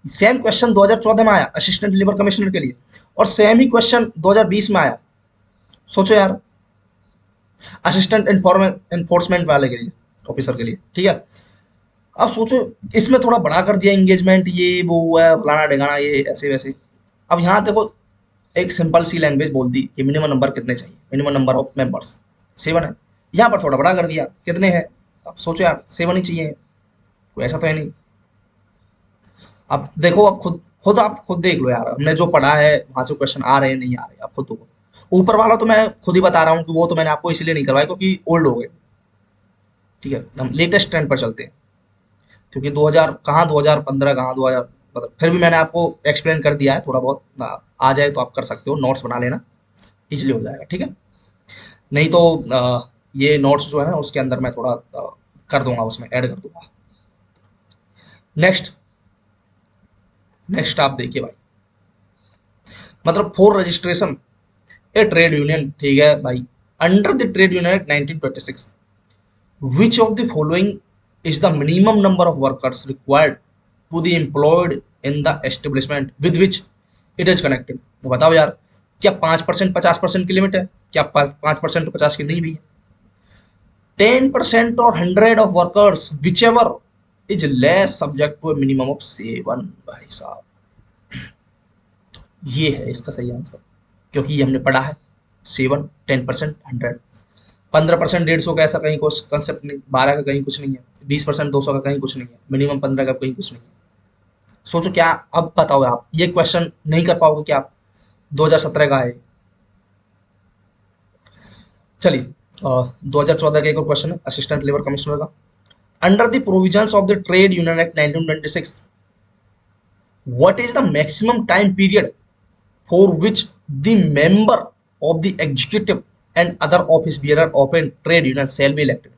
same question 2014 में आया assistant labour commissioner के लिए, और same ही question 2020 में आया, सोचो यार, असिस्टेंट इन्फोर्समेंट वाले के लिए, ऑफिसर के लिए। ठीक है, अब सोचो, इसमें थोड़ा बड़ा कर दिया एंगेजमेंट, ये वो है फलाना ढिकाना, ये ऐसे वैसे। अब यहाँ देखो, एक सिंपल सी लैंग्वेज बोल दी कि मिनिमम नंबर कितने चाहिए, मिनिमम नंबर ऑफ मेंबर्स 7 है। यहाँ पर थोड़ा बड़ा कर दिया, कितने हैं। अब सोचो यार, 7 ही चाहिए, कोई ऐसा तो है नहीं। अब देखो, अब खुद खुद आप खुद देख लो यार, हमने जो पढ़ा है वहां से क्वेश्चन आ रहे हैं नहीं आ रहे, अब खुद देखो। ऊपर वाला तो मैं खुद ही बता रहा हूँ कि वो तो मैंने आपको इसलिए नहीं करवाया क्योंकि ओल्ड हो गए। ठीक है, हम लेटेस्ट ट्रेंड पर चलते हैं, क्योंकि 2000 कहाँ, 2015 कहाँ, 2000 मतलब, फिर भी मैंने आपको एक्सप्लेन कर दिया है थोड़ा बहुत। आ जाए तो आप कर सकते हो, नोट्स बना लेना, इजिली हो जाएगा। ठीक है, नहीं तो ये नोट्स जो है उसके अंदर मैं थोड़ा कर दूंगा, उसमें ऐड कर दूंगा। नेक्स्ट नेक्स्ट आप देखिए भाई, मतलब for registration a trade union, ठीक है भाई, under the trade union act 1926, which of the following is the minimum number of workers required to the employed in the establishment with which it is connected. तो बताओ यार, क्या 5% 50% की limit है, क्या 5% 50 की नहीं भी है। 10% और 100 of workers whichever is less subject to a minimum of 7। भाई साहब, ये है इसका सही आंसर, क्योंकि ये हमने पढ़ा है 7, 10%, 100। 15%, 150 का ऐसा कहीं कुछ कंसेप्ट नहीं, 12 का कहीं कुछ नहीं है, 20%, 200 का कहीं कुछ नहीं है, मिनिमम 15 का कहीं कुछ नहीं है। सोचो क्या, अब बताओ आप ये क्वेश्चन नहीं कर पाओगे क्या आप, 2017 का है। चलिए, 2014 का एक और क्वेश्चन है असिस्टेंट लेबर कमिश्नर का। Under the provisions of the trade union act 1926, what is the maximum time period for which the member of the executive and other office bearer of a trade union shall be elected?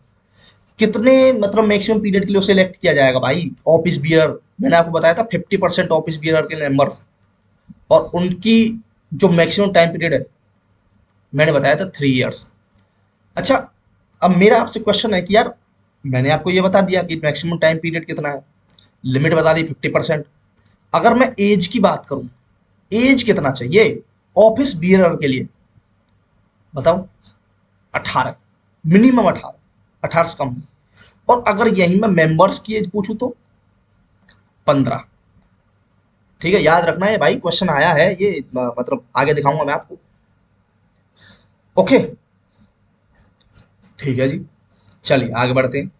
कितने मतलब maximum period के लिए उसे elect किया जाएगा भाई? Office beer, मैंने आपको बताया था 50% ऑफिस बियर के मेंबर्स, और उनकी जो मैक्सिमम टाइम पीरियड है मैंने बताया था 3 इयर्स। अच्छा, अब मेरा आपसे क्वेश्चन है कि यार मैंने आपको ये बता दिया कि मैक्सिमम टाइम पीरियड कितना है, लिमिट बता दी 50%। अगर मैं एज की बात करूं, एज कितना चाहिए ऑफिस बियरर के लिए, बताओ? 18, मिनिमम 18, 18 से कम। और अगर यही मैं मेंबर्स की एज पूछूं तो 15। ठीक है, याद रखना है भाई, क्वेश्चन आया है ये, मतलब आगे दिखाऊंगा मैं आपको। ओके, ठीक है जी, चलिए आगे बढ़ते हैं।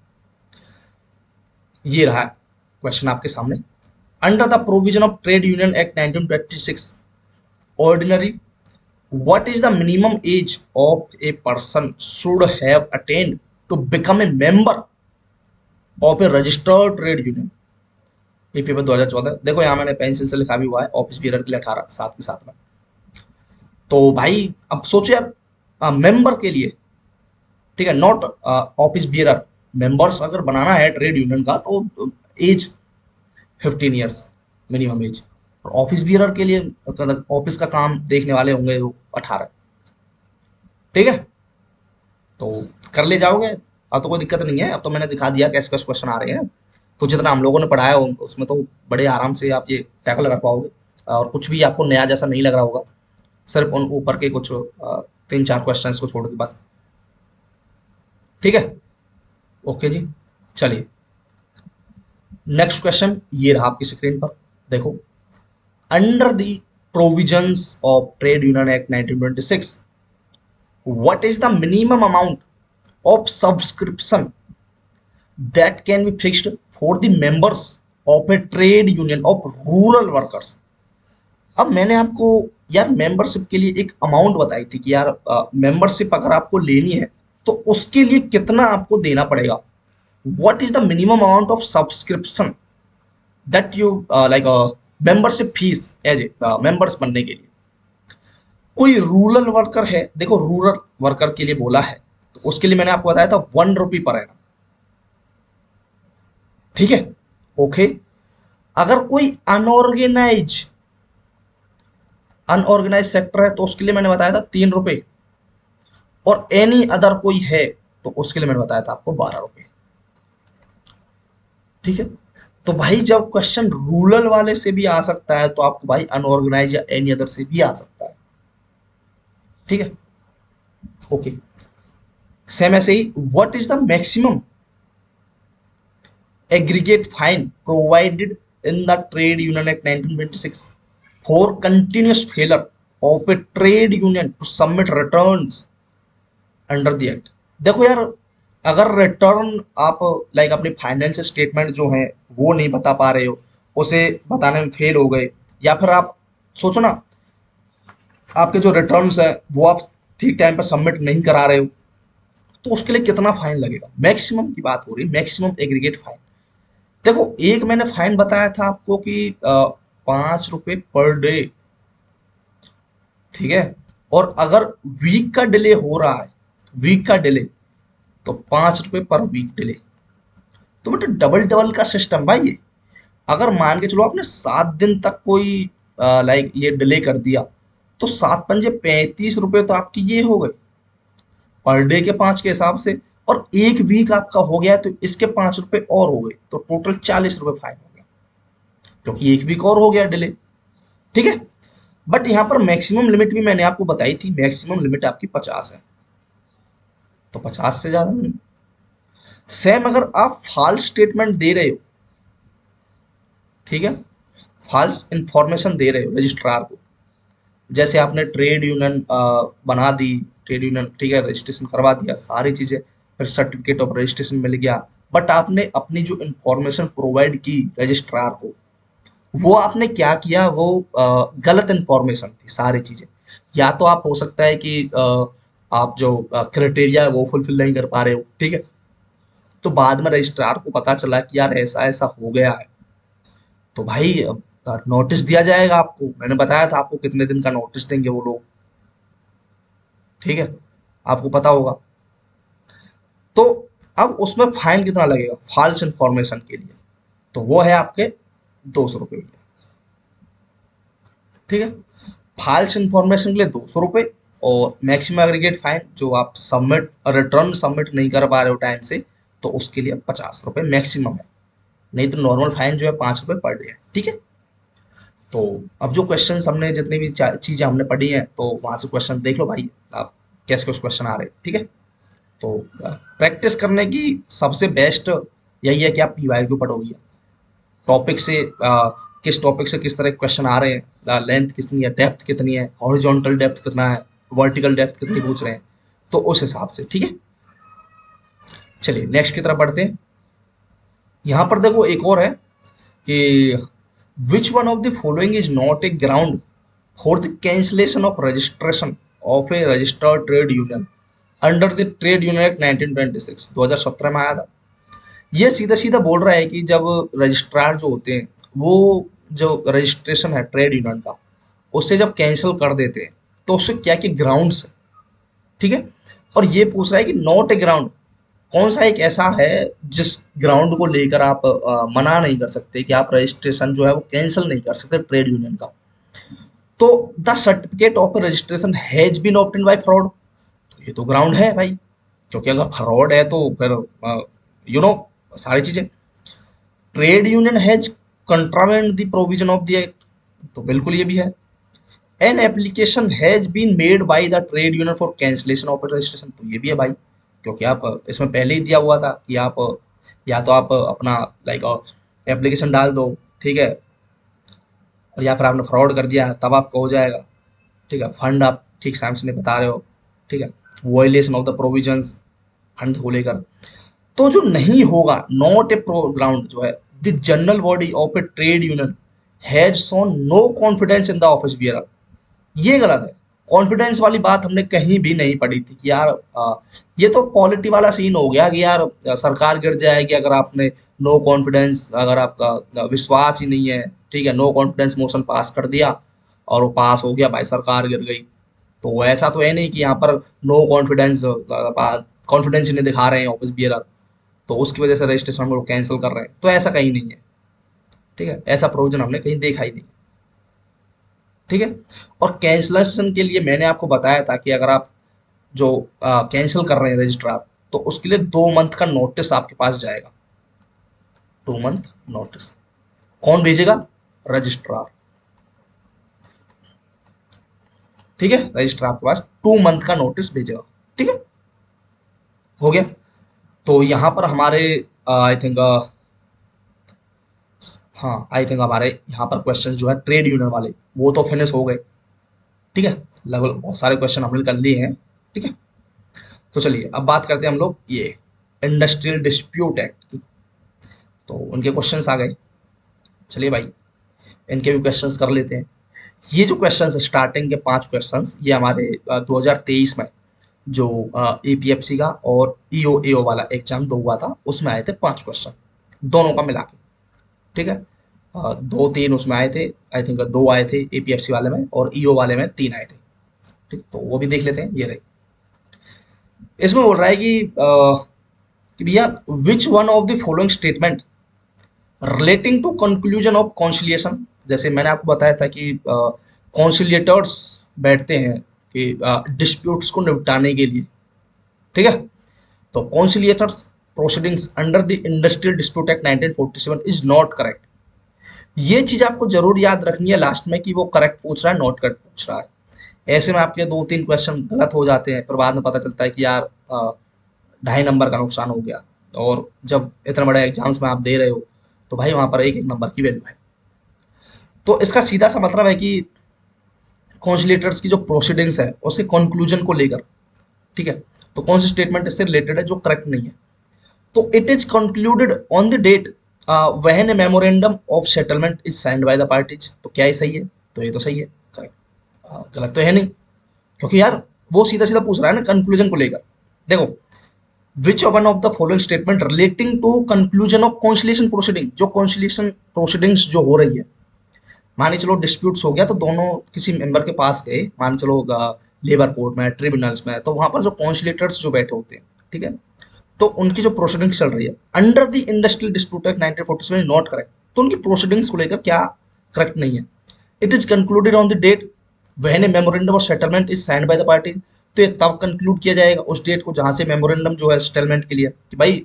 ये रहा क्वेश्चन आपके सामने। Under the provision of trade union act 1926 ordinary, what is the minimum age of a person should have attained to become a member of a registered trade union? ये पेपर 2014, देखो यहाँ मैंने पेंसिल से लिखा भी हुआ है, ऑफिस बियर के लिए 18 साथ के साथ में। तो भाई अब सोचो यार, मेंबर के लिए, ठीक है, नॉट ऑफिस बियर, मेंबर्स अगर बनाना है ट्रेड यूनियन का तो एज 15 इयर्स मिनिमम एज। और ऑफिस बियर के लिए ऑफिस का काम देखने वाले होंगे वो 18। ठीक है, तो कर ले जाओगे, अब तो कोई दिक्कत नहीं है, अब तो मैंने दिखा दिया कैसे कैसे क्वेश्चन आ रहे हैं। तो जितना हम लोगों ने पढ़ाया उसमें तो बड़े आराम से आप ये टैकल कर पाओगे, और कुछ भी आपको नया जैसा नहीं लग रहा होगा, सिर्फ उन ऊपर के कुछ 3-4 क्वेश्चन को छोड़ के बस। ठीक है, ओके जी, चलिए नेक्स्ट क्वेश्चन ये रहा आपकी स्क्रीन पर, देखो। Under the provisions of trade union act 1926, what is the minimum amount of subscription that can be fixed for the members of a trade union of rural workers? अब मैंने आपको यार membership के लिए एक अमाउंट बताई थी कि यार मेंबरशिप अगर आपको लेनी है तो उसके लिए कितना आपको देना पड़ेगा। What is the minimum amount of subscription that you like membership fees as a members बनने के लिए। कोई रूरल वर्कर है, देखो रूरल वर्कर के लिए बोला है तो उसके लिए मैंने आपको बताया था 1 रुपी पर एनम। ठीक है, ओके। अगर कोई अनऑर्गेनाइज सेक्टर है तो उसके लिए मैंने बताया था 3 रुपए, और एनी अदर कोई है तो उसके लिए मैंने बताया था आपको 12 रुपए। ठीक है, तो भाई जब क्वेश्चन रूरल वाले से भी आ सकता है तो आपको भाई अनऑर्गेनाइज या एनी अदर से भी आ सकता है। ठीक है, ओके। सेम ऐसे ही, what is the maximum aggregate fine provided in the Trade Union Act 1926 for continuous failure of a trade union to submit returns under the act? देखो यार, अगर रिटर्न आप लाइक अपनी फाइनेंशियल स्टेटमेंट जो है वो नहीं बता पा रहे हो, उसे बताने में फेल हो गए, या फिर आप सोचो ना आपके जो रिटर्न्स है वो आप ठीक टाइम पर सबमिट नहीं करा रहे हो, तो उसके लिए कितना फाइन लगेगा? मैक्सिमम की बात हो रही है, मैक्सिमम एग्रीगेट फाइन। देखो एक मैंने फाइन बताया था आपको कि 5 रुपए पर डे। ठीक है, और अगर वीक का डिले हो रहा है, वीक का डिले, तो 5 रुपए पर वीक डिले। तो मतलब डबल डबल का सिस्टम भाई ये। अगर मान के चलो आपने 7 दिन तक कोई लाइक ये डिले कर दिया, तो 7×5 = 35 रुपए तो आपकी ये हो गए पर डे के 5 के हिसाब से, और एक वीक आपका हो गया तो इसके 5 रुपए और हो गए, तो टोटल 40 रुपए फाइन हो गया, क्योंकि एक वीक और हो गया डिले। ठीक है, बट यहाँ पर मैक्सिमम लिमिट भी मैंने आपको बताई थी, मैक्सिमम लिमिट आपकी 50 है, तो 50 से ज्यादा नहीं। सेम अगर आप फॉल्स स्टेटमेंट दे रहे हो, ठीक है, फॉल्स इंफॉर्मेशन दे रहे हो रजिस्ट्रार को, जैसे आपने ट्रेड यूनियन बना दी, ट्रेड यूनियन, ठीक है, रजिस्ट्रेशन करवा दिया, सारी चीजें, फिर सर्टिफिकेट ऑफ रजिस्ट्रेशन मिल गया, बट आपने अपनी जो इंफॉर्मेशन प्रोवाइड की रजिस्ट्रार को, वो आपने क्या किया, वो गलत इंफॉर्मेशन थी सारी चीजें। या तो आप हो सकता है कि आप जो क्राइटेरिया है वो फुलफिल नहीं कर पा रहे हो, ठीक है, तो बाद में रजिस्ट्रार को पता चला कि यार ऐसा ऐसा हो गया है, तो भाई नोटिस दिया जाएगा आपको। मैंने बताया था आपको कितने दिन का नोटिस देंगे वो लोग, ठीक है, आपको पता होगा। तो अब उसमें फाइन कितना लगेगा फॉल्स इंफॉर्मेशन के लिए, तो वो है आपके 200 रुपये, ठीक है। फॉल्स इंफॉर्मेशन के लिए 200 रुपये, और मैक्सिमम एग्रीगेट फाइन जो आप सबमिट रिटर्न सबमिट नहीं कर पा रहे हो टाइम से, तो उसके लिए 50 रुपये मैक्सिमम है। नहीं तो नॉर्मल फाइन जो है 5 रुपये पर डे है, ठीक है। तो अब जो क्वेश्चन हमने जितनी भी चीजें हमने पढ़ी हैं, तो वहां से क्वेश्चन देख लो भाई आप, कैसे कुछ क्वेश्चन आ रहे हैं, ठीक है। तो प्रैक्टिस करने की सबसे बेस्ट यही है कि आप पीवाईक्यू पढ़ोगे, टॉपिक से किस टॉपिक से किस तरह के क्वेश्चन आ रहे हैं, लेंथ कितनी है, डेप्थ कितनी है, हॉरिजॉन्टल डेप्थ कितना है, वर्टिकल डेप्थ कितनी पूछ रहे हैं, तो उस हिसाब से, ठीक है। चलिए नेक्स्ट की तरफ बढ़ते हैं। यहाँ पर देखो एक और है कि विच one of the following is not a ground for the cancellation of registration of A registered trade union under the trade union act 1926, 2017 में आया था। ये सीधा सीधा बोल रहा है कि जब रजिस्ट्रार जो होते हैं, वो जो रजिस्ट्रेशन है ट्रेड यूनियन का, उससे जब कैंसिल कर देते हैं, तो उससे क्या क्या ग्राउंड्स है, ठीक है। और ये पूछ रहा है कि नॉट ए ग्राउंड, कौन सा एक ऐसा है जिस ग्राउंड को लेकर आप मना नहीं कर सकते कि आप रजिस्ट्रेशन जो है वो कैंसिल नहीं कर सकते ट्रेड यूनियन का। तो the certificate of registration has been obtained by fraud, तो ये तो ग्राउंड है भाई, क्योंकि अगर फ्रॉड है तो फिर यू नो सारी चीजें। Trade union has contravened the provision of the act, तो बिल्कुल ये भी है। An application has been made by the trade union for cancellation of registration, तो ये भी है भाई, क्योंकि आप इसमें पहले ही दिया हुआ था कि आप या तो आप अपना लाइक एप्लीकेशन डाल दो, ठीक है, और या फिर आपने फ्रॉड कर दिया तब आपको हो जाएगा, ठीक है। फंड आप ठीक टाइम से नहीं बता रहे हो, ठीक है, violation of the provisions fund को लेकर, तो जो नहीं होगा नॉट ए ग्राउंड जो है, the general body of a trade union has shown no confidence in the office bearer, ये गलत है। कॉन्फिडेंस वाली बात हमने कहीं भी नहीं पढ़ी थी कि यार ये तो पॉलिटी वाला सीन हो गया कि यार सरकार गिर जाएगी अगर आपने नो कॉन्फिडेंस, अगर आपका विश्वास ही नहीं है, ठीक है, नो कॉन्फिडेंस मोशन पास कर दिया और वो पास हो गया भाई, सरकार गिर गई। तो ऐसा तो है नहीं कि यहाँ पर नो कॉन्फिडेंस, कॉन्फिडेंस ही नहीं दिखा रहे हैं ऑफिस बियरर, तो उसकी वजह से रजिस्ट्रेशन को कैंसिल कर रहे हैं, तो ऐसा कहीं नहीं है, ठीक है, ऐसा प्रोविजन हमने कहीं देखा ही नहीं, ठीक है। और कैंसलेशन के लिए मैंने आपको बताया था कि अगर आप जो कैंसिल कर रहे हैं रजिस्ट्रार, तो उसके लिए 2 मंथ का नोटिस आपके पास जाएगा, 2 मंथ नोटिस। कौन भेजेगा? रजिस्ट्रार, ठीक है, रजिस्ट्रार आपके पास 2 मंथ का नोटिस भेजेगा, ठीक है, हो गया। तो यहाँ पर हमारे आई थिंक हाँ आई थिंक हमारे यहाँ पर क्वेश्चन जो है ट्रेड यूनियन वाले वो तो फिनिश हो गए, ठीक है, लगभग बहुत सारे क्वेश्चन हमने कर लिए हैं, ठीक है। तो चलिए अब बात करते हैं हम लोग ये इंडस्ट्रियल डिस्प्यूट एक्ट की, तो उनके क्वेश्चंस आ गए। चलिए भाई इनके भी क्वेश्चंस कर लेते हैं। ये जो क्वेश्चंस स्टार्टिंग के 5 क्वेश्चंस ये हमारे 2023 में जो एपीएफसी का और ईओ वाला एग्जाम दो हुआ था उसमें आए थे 5 क्वेश्चन, दोनों का मिला के, ठीक है। 2-3 उसमें आए थे, आई थिंक 2 आए थे एपीएफसी वाले में, और ईओ वाले में 3 आए थे, ठीक, तो वो भी देख लेते हैं। ये रही, इसमें बोल रहा है कि भैया which one of the following statement relating to conclusion of conciliation, जैसे मैंने आपको बताया था कि कॉन्सिलिएटर्स बैठते हैं कि डिस्प्यूट्स को निपटाने के लिए, ठीक है। तो conciliators proceedings under the industrial dispute act 1947 is not correct, ये चीज आपको जरूर याद रखनी है लास्ट में कि वो करेक्ट पूछ रहा है नॉट करेक्ट पूछ रहा है। ऐसे में आपके 2-3 क्वेश्चन गलत हो जाते हैं, फिर बाद में पता चलता है कि यार 2.5 नंबर का नुकसान हो गया, और जब इतने बड़े एग्जाम्स में आप दे रहे हो तो भाई वहां पर 1-1 नंबर की वैल्यू है। तो इसका सीधा सा मतलब है कि कॉन्सिलेटर्स की जो प्रोसीडिंग्स है उसके कंक्लूजन को लेकर, ठीक है, तो कौन सी स्टेटमेंट इससे रिलेटेड है जो करेक्ट नहीं है। तो it is concluded on the date when a memorandum of settlement is signed by the parties, तो क्या ये सही है? तो ये तो सही है, करेक्ट, गलत तो है नहीं, क्योंकि यार वो सीधा सीधा पूछ रहा है ना कंक्लूजन को लेकर। देखो which one of the following statement relating to conclusion of conciliation proceeding, जो कॉन्सिलिएशन प्रोसीडिंग्स जो हो रही है, मान चलो डिस्प्यूट्स हो गया तो दोनों किसी मेंबर के पास गए, मान चलो लेबर कोर्ट में, ट्रिब्यूनल्स में, तो वहां पर जो कॉन्सिलेटर्स जो बैठे होते हैं, ठीक है, तो उनकी जो प्रोसीडिंग्स चल रही है under the industrial dispute act 1947 not correct, तो उनकी प्रोसीडिंग्स को लेकर क्या करेक्ट नहीं है। It is concluded on the date when a memorandum of settlement is signed by the party, तो ये तब कंक्लूड किया जाएगा उस डेट को जहां से मेमोरेंडम जो है सेटलमेंट के लिए कि भाई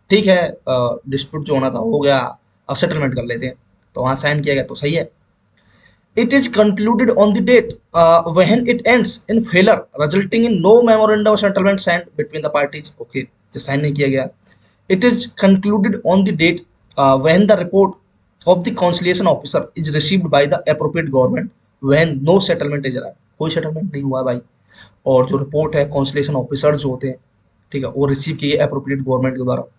ठीक है, डिस्प्यूट जो होना था हो गया, अब सेटलमेंट कर लेते हैं, तो वहां साइन किया गया तो सही है। It is concluded on the date when it ends in failure, resulting in no memorandum of settlement signed between the parties. Okay, तो sign नहीं किया गया। It is concluded on the date when the report of the conciliation officer is received by the appropriate government when no settlement is arrived। कोई settlement नहीं हुआ भाई, और जो रिपोर्ट है conciliation officer जो होते हैं, ठीक है, वो रिसीव किए appropriate government के द्वारा।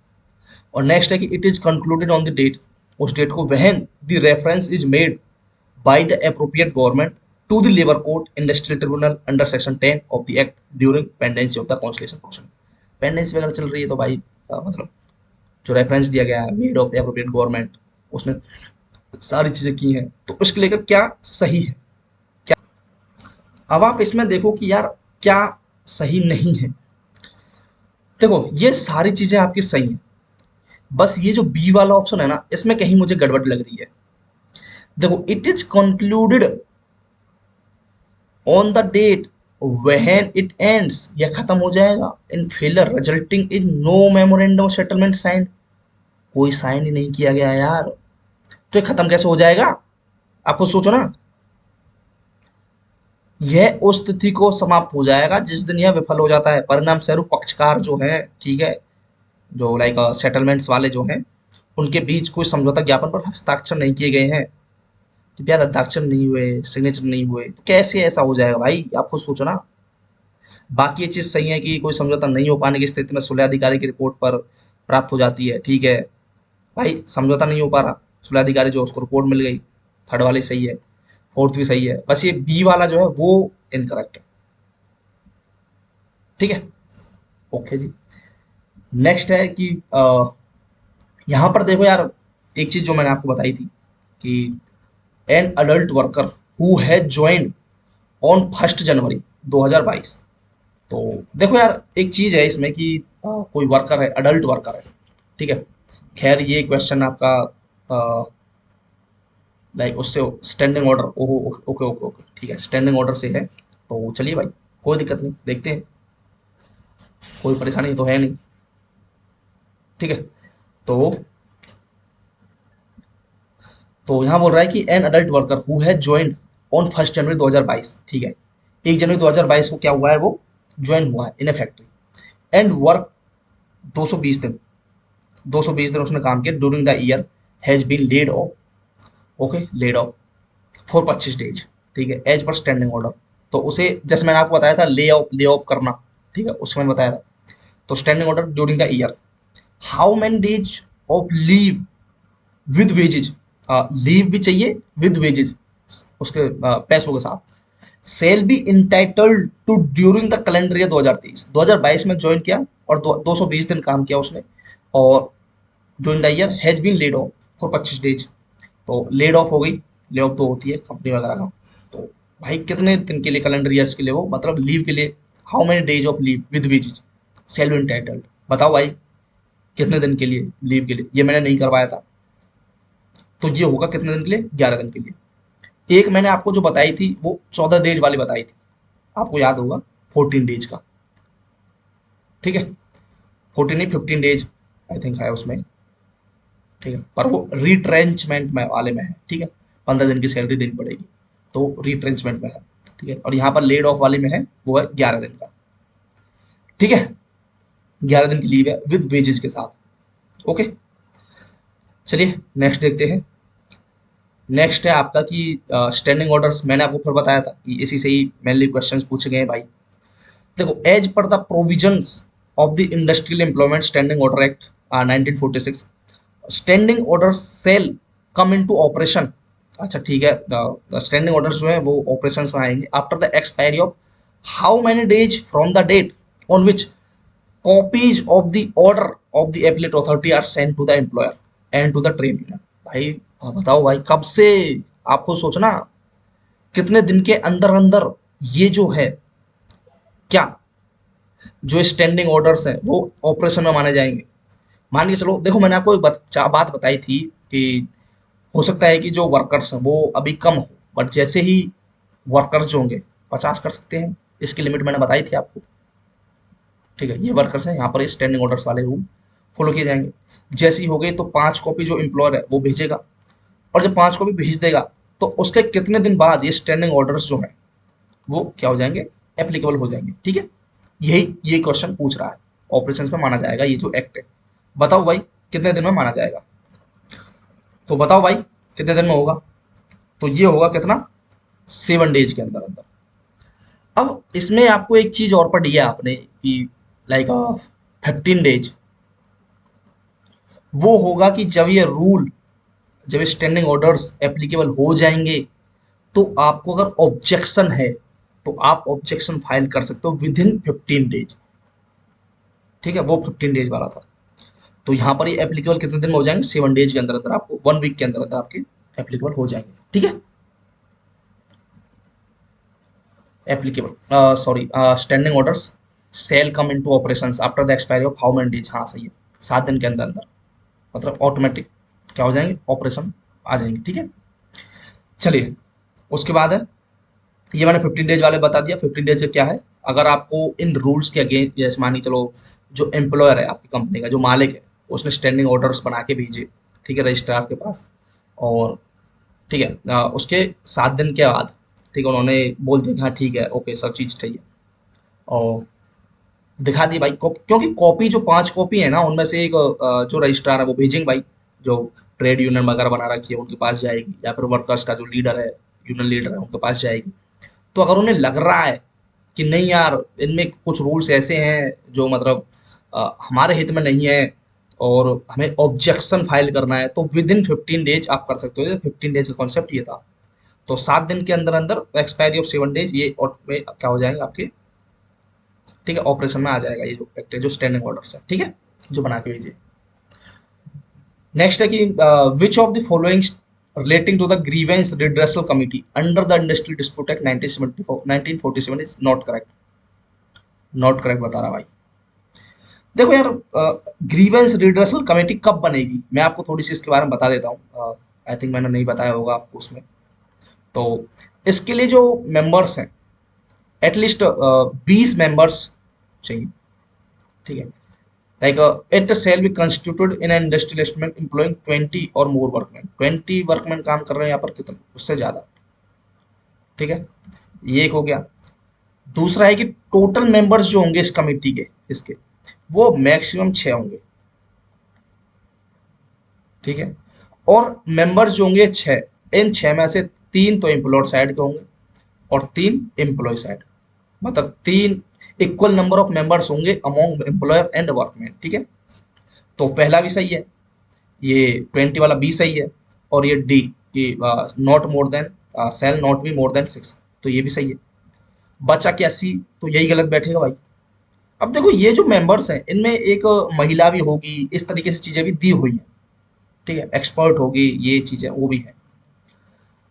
और नेक्स्ट है कि it is concluded on the date, उस डेट को when the reference is made by the appropriate government to the labor court industrial tribunal under section 10 of the act during pendency of the conciliation proceeding। Pendency वगैरह चल रही है तो भाई मतलब जो रेफरेंस दिया गया है made of the appropriate government, उसमें सारी चीजें की हैं, तो उसके लेकर क्या सही है क्या। अब आप इसमें देखो कि यार क्या सही नहीं है। देखो ये सारी चीजें आपकी सही हैं, बस ये जो बी वाला ऑप्शन है ना, इसमें कहीं मुझे गड़बड़ लग रही है। देखो it is concluded on the date when it ends, यह खत्म हो जाएगा in failure resulting in no memorandum of settlement sign, कोई साइन ही नहीं किया गया यार, तो ये खत्म कैसे हो जाएगा, आप खुद सोचो ना। यह उस तिथि को समाप्त हो जाएगा जिस दिन यह विफल हो जाता है, परिणाम स्वरूप पक्षकार जो है, ठीक है, जो लाइक सेटलमेंट्स वाले जो हैं, उनके बीच कोई समझौता ज्ञापन पर हस्ताक्षर नहीं किए गए हैं, तो यार हस्ताक्षर नहीं हुए, सिग्नेचर नहीं हुए, तो कैसे ऐसा हो जाएगा भाई, आप खुद सोचो ना। बाकी ये चीज़ सही है कि कोई समझौता नहीं हो पाने की स्थिति में सुलह अधिकारी की रिपोर्ट पर प्राप्त हो जाती है, ठीक है भाई, समझौता नहीं हो पा रहा, सुलह अधिकारी जो उसको रिपोर्ट मिल गई, थर्ड वाली सही है, फोर्थ भी सही है, बस ये बी वाला जो है वो इनकरेक्ट है, ठीक है। ओके जी, नेक्स्ट है कि यहाँ पर देखो यार, एक चीज जो मैंने आपको बताई थी कि an adult worker who has joined on 1 जनवरी 2022, तो देखो यार एक चीज है इसमें कि कोई वर्कर है, अडल्ट वर्कर है, ठीक है, खैर ये क्वेश्चन आपका लाइक उससे स्टैंडिंग ऑर्डर, ओहो ओके ओके ओके ठीक है, स्टैंडिंग ऑर्डर से है, तो चलिए भाई कोई दिक्कत नहीं, देखते हैं, कोई परेशानी तो है नहीं, ठीक है। तो यहाँ बोल रहा है कि an adult worker who has joined on 1 जनवरी 2022, ठीक है, 1 जनवरी 2022 को क्या हुआ है, वो ज्वाइन हुआ है in a factory and work 220 दिन, 220 दिन उसने काम किया during the year, has been laid off, okay laid off for 25 days, ठीक है, एज पर स्टैंडिंग ऑर्डर, तो उसे जैसे मैंने आपको बताया था ले ऑफ करना, ठीक है, उसमें मैंने बताया था, तो standing order during the year, how many days of leave with wages, leave भी चाहिए विद वेजेज, उसके पैसों के साथ, shall be entitled to during the calendar year 2023 में ज्वाइन किया और 220 दिन काम किया उसने, और during the year has been laid off for 25 days, तो लेड ऑफ हो गई, ले ऑफ तो होती है कंपनी वगैरह का, तो भाई कितने दिन के लिए कैलेंडर ईयर्स के लिए, वो मतलब लीव के लिए, how many days of leave with wages, shall be entitled, बताओ भाई कितने दिन के लिए लीव के लिए, ये मैंने नहीं करवाया था, तो ये होगा कितने दिन के लिए, 11 दिन के लिए। एक मैंने आपको जो बताई थी वो 14 डेज वाली बताई थी, आपको याद होगा 14 डेज का, ठीक है, 14 नहीं 15 डेज आई थिंक है उसमें, ठीक है, पर वो रिट्रेंचमेंट में वाले में है, ठीक है, 15 दिन की सैलरी देनी पड़ेगी, तो रिट्रेंचमेंट में है, ठीक है, और यहाँ पर लेड ऑफ वाली में है वो है 11 दिन का, ठीक है, 11 दिन की लीव है विद वेजेस के साथ, ओके। चलिए नेक्स्ट देखते हैं। नेक्स्ट है आपका कि स्टैंडिंग ऑर्डर्स, मैंने आपको फिर बताया था कि इसी से ही मेनली क्वेश्चंस पूछे गए हैं भाई। देखो as per the provisions of the industrial employment standing order act 1946, standing order shall come into operation, अच्छा ठीक है, स्टैंडिंग ऑर्डर्स जो है वो ऑपरेशंस में आएंगे after the expiry of how many days from the date on which copies of the order of the appellate authority are send to the employer and to the trade union. भाई बताओ भाई, कब से, आपको सोचना कितने दिन के अंदर अंदर ये जो है, क्या जो स्टैंडिंग ऑर्डर्स हैं वो ऑपरेशन में माने जाएंगे। मान के चलो, देखो मैंने आपको एक बात बताई थी कि हो सकता है कि जो वर्कर्स हैं वो अभी कम हो, बट जैसे ही वर्कर्स जो होंगे 50 कर सकते हैं, इसकी लिमिट मैंने बताई थी आपको। ठीक है, ये वर्कर्स हैं, यहाँ पर स्टैंडिंग ऑर्डर्स वाले रूल फॉलो किए जाएंगे। जैसी हो गई तो 5 कॉपी जो एम्प्लॉयर है वो भेजेगा, और जब 5 कॉपी भेज देगा तो उसके कितने दिन बाद ये स्टैंडिंग ऑर्डर्स जो हैं वो क्या हो जाएंगे, एप्लीकेबल हो जाएंगे। ठीक है, यही ये क्वेश्चन पूछ रहा है, ऑपरेशंस में माना जाएगा ये जो एक्ट है। बताओ भाई कितने दिन में माना जाएगा, तो बताओ भाई कितने दिन में होगा, तो ये होगा कितना, 7 डेज के अंदर अंदर। अब इसमें आपको एक चीज और पढ़ी है आपने कि लाइक 15 डेज, वो होगा कि जब ये रूल, जब स्टैंडिंग ऑर्डर्स एप्लीकेबल हो जाएंगे तो आपको अगर ऑब्जेक्शन है तो आप ऑब्जेक्शन फाइल कर सकते हो विद इन 15 डेज। ठीक है, वो 15 डेज वाला था। तो यहाँ पर ये एप्लीकेबल कितने दिन में हो जाएंगे, 7 डेज के अंदर अंदर, आपको 1 वीक के अंदर अंदर आपके एप्लीकेबल हो जाएंगे। ठीक है, applicable sorry, standing orders shall come into operations after the expiry of how many days. हाँ सही है, 7 दिन के अंदर अंदर, मतलब ऑटोमेटिक क्या हो जाएंगे, ऑपरेशन आ जाएंगे। ठीक है, चलिए उसके बाद है, ये मैंने 15 डेज वाले बता दिया। 15 डेज क्या है, अगर आपको इन रूल्स के अगेंस्ट, जैसे मानिए चलो जो एम्प्लॉयर है आपकी कंपनी का, जो मालिक है, उसने स्टैंडिंग ऑर्डर्स बना के भेजे, ठीक है, रजिस्ट्रार के पास, और ठीक है उसके 7 दिन के बाद, ठीक है, उन्होंने बोल दिया कि हाँ ठीक है, ओके, सब चीज़ सही है, और दिखा दी भाई, क्योंकि कॉपी जो 5 कॉपी है ना, उनमें से एक जो रजिस्ट्रार है वो भेजेंगे भाई, जो ट्रेड यूनियन वगैरह बना रखी है उनके पास जाएगी, या फिर वर्कर्स का जो लीडर है, यूनियन लीडर है, उनके पास जाएगी। तो अगर उन्हें लग रहा है कि नहीं यार, इनमें कुछ रूल्स ऐसे हैं जो मतलब हमारे हित में नहीं है और हमें ऑब्जेक्शन फाइल करना है, तो विद इन 15 डेज आप कर सकते हो। 15 डेज का कॉन्सेप्ट ये था। तो 7 दिन के अंदर अंदर एक्सपायरी ऑफ 7 डेज, ये में क्या हो जाएंगे आपके, ठीक है, ऑपरेशन में आ जाएगा ये जो एक्ट है, जो स्टैंडिंग ऑर्डर्स है। ठीक है, जो बना के भेजिए। नेक्स्ट है कि विच of the following relating to the grievance redressal committee under the industrial dispute act 1947 is not correct। Not correct बता रहा भाई। देखो यार, ग्रीवेंस रिड्रेसल कमेटी कब बनेगी, मैं आपको थोड़ी सी इसके बारे में बता देता हूँ। आई थिंक मैंने नहीं बताया होगा आपको उसमें। तो इसके लिए जो मेंबर्स हैं, एटलीस्ट 20 मेंबर्स चाहिए। ठीक है, like it shall be constituted in an industrial establishment employing 20 और मोर वर्कमैन। 20 वर्कमैन काम कर रहे हैं यहाँ पर, कितना, उससे ज़्यादा। ठीक है, ये एक हो गया। दूसरा है कि टोटल मेंबर्स जो होंगे इस कमेटी के, इसके, वो मैक्सिमम 6 होंगे। ठीक है, और मेंबर्स जो होंगे 6, इन 6 में से 3 तो एम्प्लॉयर साइड के होंगे और 3 एम्प्लॉय साइड, मतलब 3 इक्वल नंबर ऑफ मेंबर्स होंगे अमॉन्ग एम्प्लॉयर एंड वर्कमैन। ठीक है, तो पहला भी सही है, ये 20 वाला भी सही है, और ये डी कि not more than, shall not be more than 6, तो ये भी सही है। बचा क्या सी, तो यही गलत बैठेगा भाई। अब देखो ये जो मेंबर्स हैं इनमें एक महिला भी होगी, इस तरीके से चीजें भी दी हुई हैं। ठीक है, एक्सपर्ट होगी, ये चीजें वो भी है।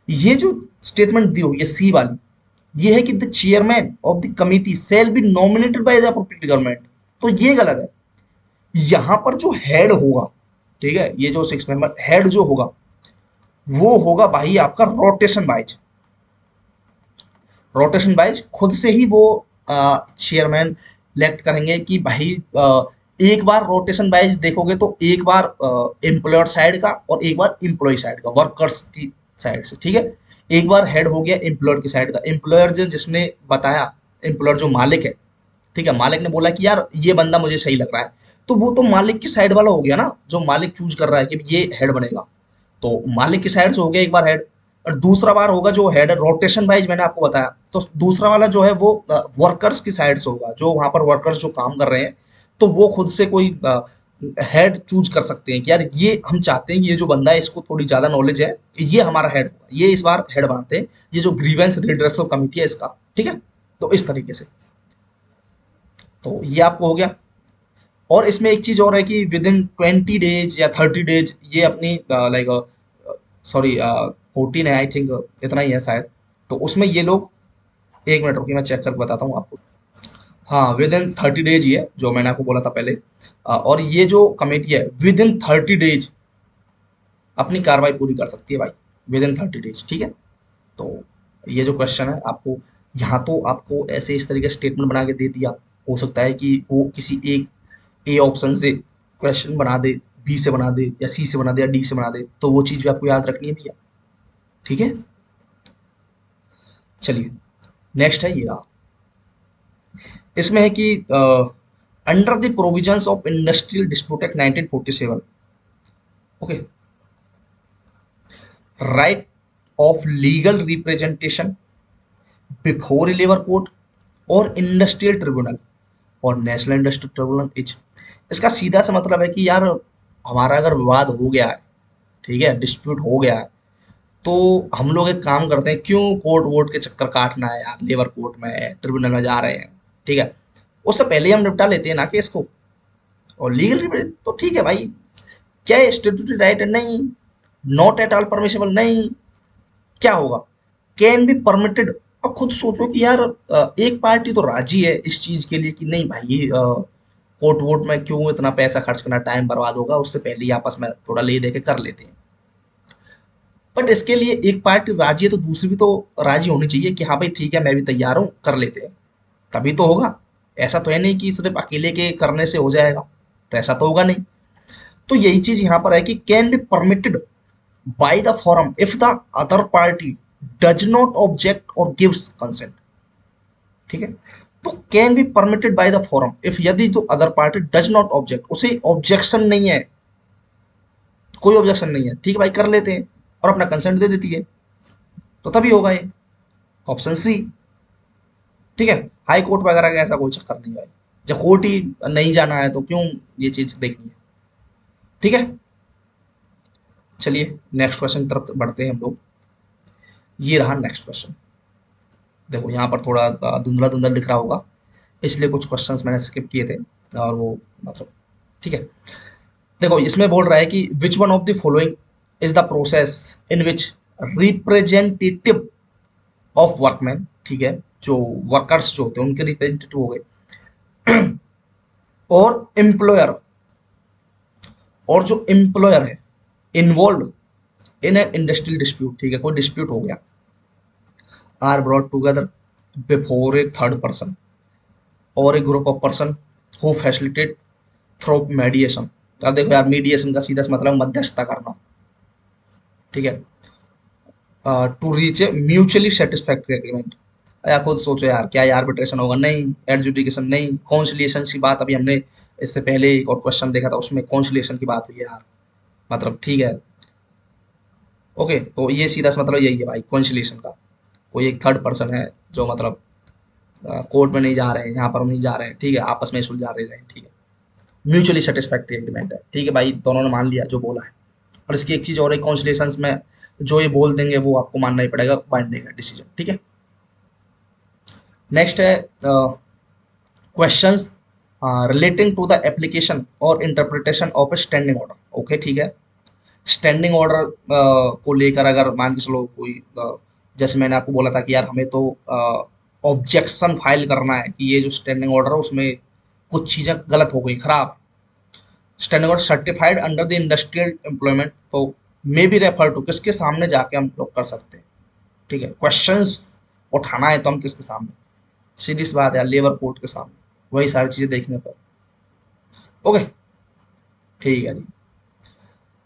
ये जो स्टेटमेंट दी हुई है सी वाली, ये है कि the chairman of the committee shall be nominated by the appropriate government, तो ये गलत है। यहाँ पर जो हेड होगा, ठीक है, ये जो 6 मेंबर हेड जो होगा, वो होगा भाई आपका रोटेशन वाइज। रोटेशन वाइज खुद से ही वो चेयरमैन इलेक्ट करेंगे कि भाई एक बार रोटेशन वाइज देखोगे तो एक बार एम्प्लॉयर साइड का और एक बार एम्प्लॉय साइड का, वर्कर्स की साइड से। ठीक है, एक बार हेड हो गया एम्प्लॉयर की साइड का, एम्प्लॉयर जो जिसने बताया, एम्प्लॉयर जो मालिक है, ठीक है, मालिक ने बोला कि यार ये बंदा मुझे सही लग रहा है, तो वो तो मालिक की साइड वाला हो गया ना, जो मालिक चूज कर रहा है कि ये हेड बनेगा। तो मालिक की साइड से हो गया एक बार हेड, और दूसरा बार होगा जो हेड रोटेशन वाइज मैंने आपको बताया, तो दूसरा वाला जो है वो वर्कर्स की साइड से होगा, जो वहां पर वर्कर्स जो काम कर रहे हैं, तो वो खुद से कोई हेड चूज कर सकते हैं कि यार ये हम चाहते हैं कि ये जो बंदा है इसको थोड़ी ज्यादा नॉलेज है, ये हमारा हेड होगा, ये इस बार हेड बनाते हैं, ये जो ग्रीवेंस रिड्रेसल कमिटी है इसका। ठीक है, तो इस तरीके से, तो ये आपको हो गया। और इसमें एक चीज और है कि विद इन 20 डेज या 30 डेज ये अपनी लाइक सॉरी 14 है आई थिंक, इतना ही है शायद। तो उसमें ये लोग, एक मिनट रुकिए मैं चेक करके बताता हूँ आपको। हाँ, विद इन 30 डेज ही है जो मैंने आपको बोला था पहले। और ये जो कमेटी है विद इन 30 डेज अपनी कार्रवाई पूरी कर सकती है भाई, विद इन 30 डेज, ठीक है। तो ये जो क्वेश्चन है आपको, यहाँ तो आपको ऐसे इस तरीके स्टेटमेंट बना के दे दिया, हो सकता है कि वो किसी एक ए ऑप्शन से क्वेश्चन बना दे, बी से बना दे या सी से बना दे या डी से बना दे, तो वो चीज़ भी आपको याद रखनी है भैया, ठीक है। चलिए नेक्स्ट है ये रहा। इसमें है कि under the provisions of industrial dispute act 1947, okay, right of legal representation before labour court और इंडस्ट्रियल ट्रिब्यूनल और नेशनल इंडस्ट्रियल ट्रिब्यूनल इच, इसका सीधा सा मतलब है कि यार हमारा अगर विवाद हो गया है, ठीक है, डिस्प्यूट हो गया है, तो हम लोग एक काम करते हैं, क्यों कोर्ट वोर्ट के चक्कर काटना है यार, लेबर कोर्ट में ट्रिब्यूनल में जा रहे हैं, ठीक है, उससे पहले ही हम निपटा लेते हैं ना केस को। और लीगल तो ठीक है भाई, क्या है स्टेट्यूटरी राइट है, नहीं, नॉट एट ऑल परमिशेबल, नहीं, क्या होगा, कैन बी परमिटेड। अब खुद सोचो कि यार एक पार्टी तो राजी है इस चीज के लिए कि नहीं भाई, कोर्ट वोट में क्यों इतना पैसा खर्च करना, टाइम बर्बाद होगा, उससे पहले ही आपस में थोड़ा ले दे के कर लेते हैं। बट इसके लिए एक पार्टी राजी है तो दूसरी भी तो राजी होनी चाहिए कि हाँ भाई ठीक है मैं भी तैयार हूँ, कर लेते हैं, तभी तो होगा। ऐसा तो है नहीं कि सिर्फ अकेले के करने से हो जाएगा, तो ऐसा तो होगा नहीं। तो यही चीज यहाँ पर है कि can be permitted by the forum if the other party does not object और गिव्स कंसेंट, ठीक है। तो can be permitted by the forum if, यदि जो other party does not object, उसे ऑब्जेक्शन नहीं है, कोई ऑब्जेक्शन नहीं है, ठीक है भाई कर लेते हैं, और अपना कंसेंट दे देती है, तो तभी होगा ये ऑप्शन सी, ठीक है। हाई कोर्ट वगैरह का ऐसा कोई चक्कर नहीं है भाई, जब कोर्ट ही नहीं जाना है तो क्यों ये चीज देखनी है, ठीक है। चलिए नेक्स्ट क्वेश्चन की तरफ बढ़ते हैं हम लोग। ये रहा नेक्स्ट क्वेश्चन। देखो यहाँ पर थोड़ा धुंधला धुंधला दिख रहा होगा, इसलिए कुछ क्वेश्चंस मैंने स्किप किए थे, और वो मतलब, ठीक है। देखो इसमें बोल रहा है कि विच one of the following is the process in which representative of workman, ठीक है, जो वर्कर्स जो होते हैं उनके रिप्रेजेंटेटिव हो गए, और एम्प्लॉयर, और जो एम्प्लॉयर है involve in a industrial dispute, ठीक है, कोई डिस्प्यूट हो गया, are brought together before a third person और a group of person who facilitate through mediation. अब देखो यार, मीडिएशन का सीधा मतलब मध्यस्थता करना, ठीक है, to reach a mutually satisfactory agreement. यार खुद सोचो यार, क्या ये आर्बिट्रेशन होगा, नहीं, एडजुडिकेशन नहीं, कॉन्सिलिएशन की बात अभी हमने इससे पहले एक और क्वेश्चन देखा था, उसमें कॉन्सिलिएशन की बात हुई है यार, मतलब ठीक है, ओके। तो ये सीधा सा मतलब यही है भाई, कॉन्सिलिएशन का, कोई एक थर्ड पर्सन है जो मतलब कोर्ट में नहीं जा रहे हैं, यहाँ पर नहीं जा रहे हैं, ठीक है, आपस में सुलझा रहे हैं, ठीक है, म्यूचुअली सेटिस्फैक्ट्री एग्रीमेंट है, ठीक है भाई, दोनों ने मान लिया जो बोला है। और इसकी एक चीज और है, कॉन्सिलेशन में जो ये बोल देंगे वो आपको मानना ही पड़ेगा, बाइंडिंग है डिसीजन, ठीक है। नेक्स्ट है questions relating to the application और interpretation of a standing order, okay ठीक है। स्टैंडिंग ऑर्डर को लेकर अगर मान के चलो कोई जैसे मैंने आपको बोला था कि यार हमें तो ऑब्जेक्शन फाइल करना है कि ये जो स्टैंडिंग ऑर्डर है उसमें कुछ चीज़ें गलत हो गई, खराब, standing order certified under the industrial employment, तो मे बी रेफर टू, किसके सामने जाके हम लोग कर सकते हैं, ठीक है, क्वेश्चंस उठाना है तो हम किसके सामने, सीधी सी बात है, लेबर कोर्ट के सामने, वही सारी चीज़ें देखने पर, ओके ठीक है जी।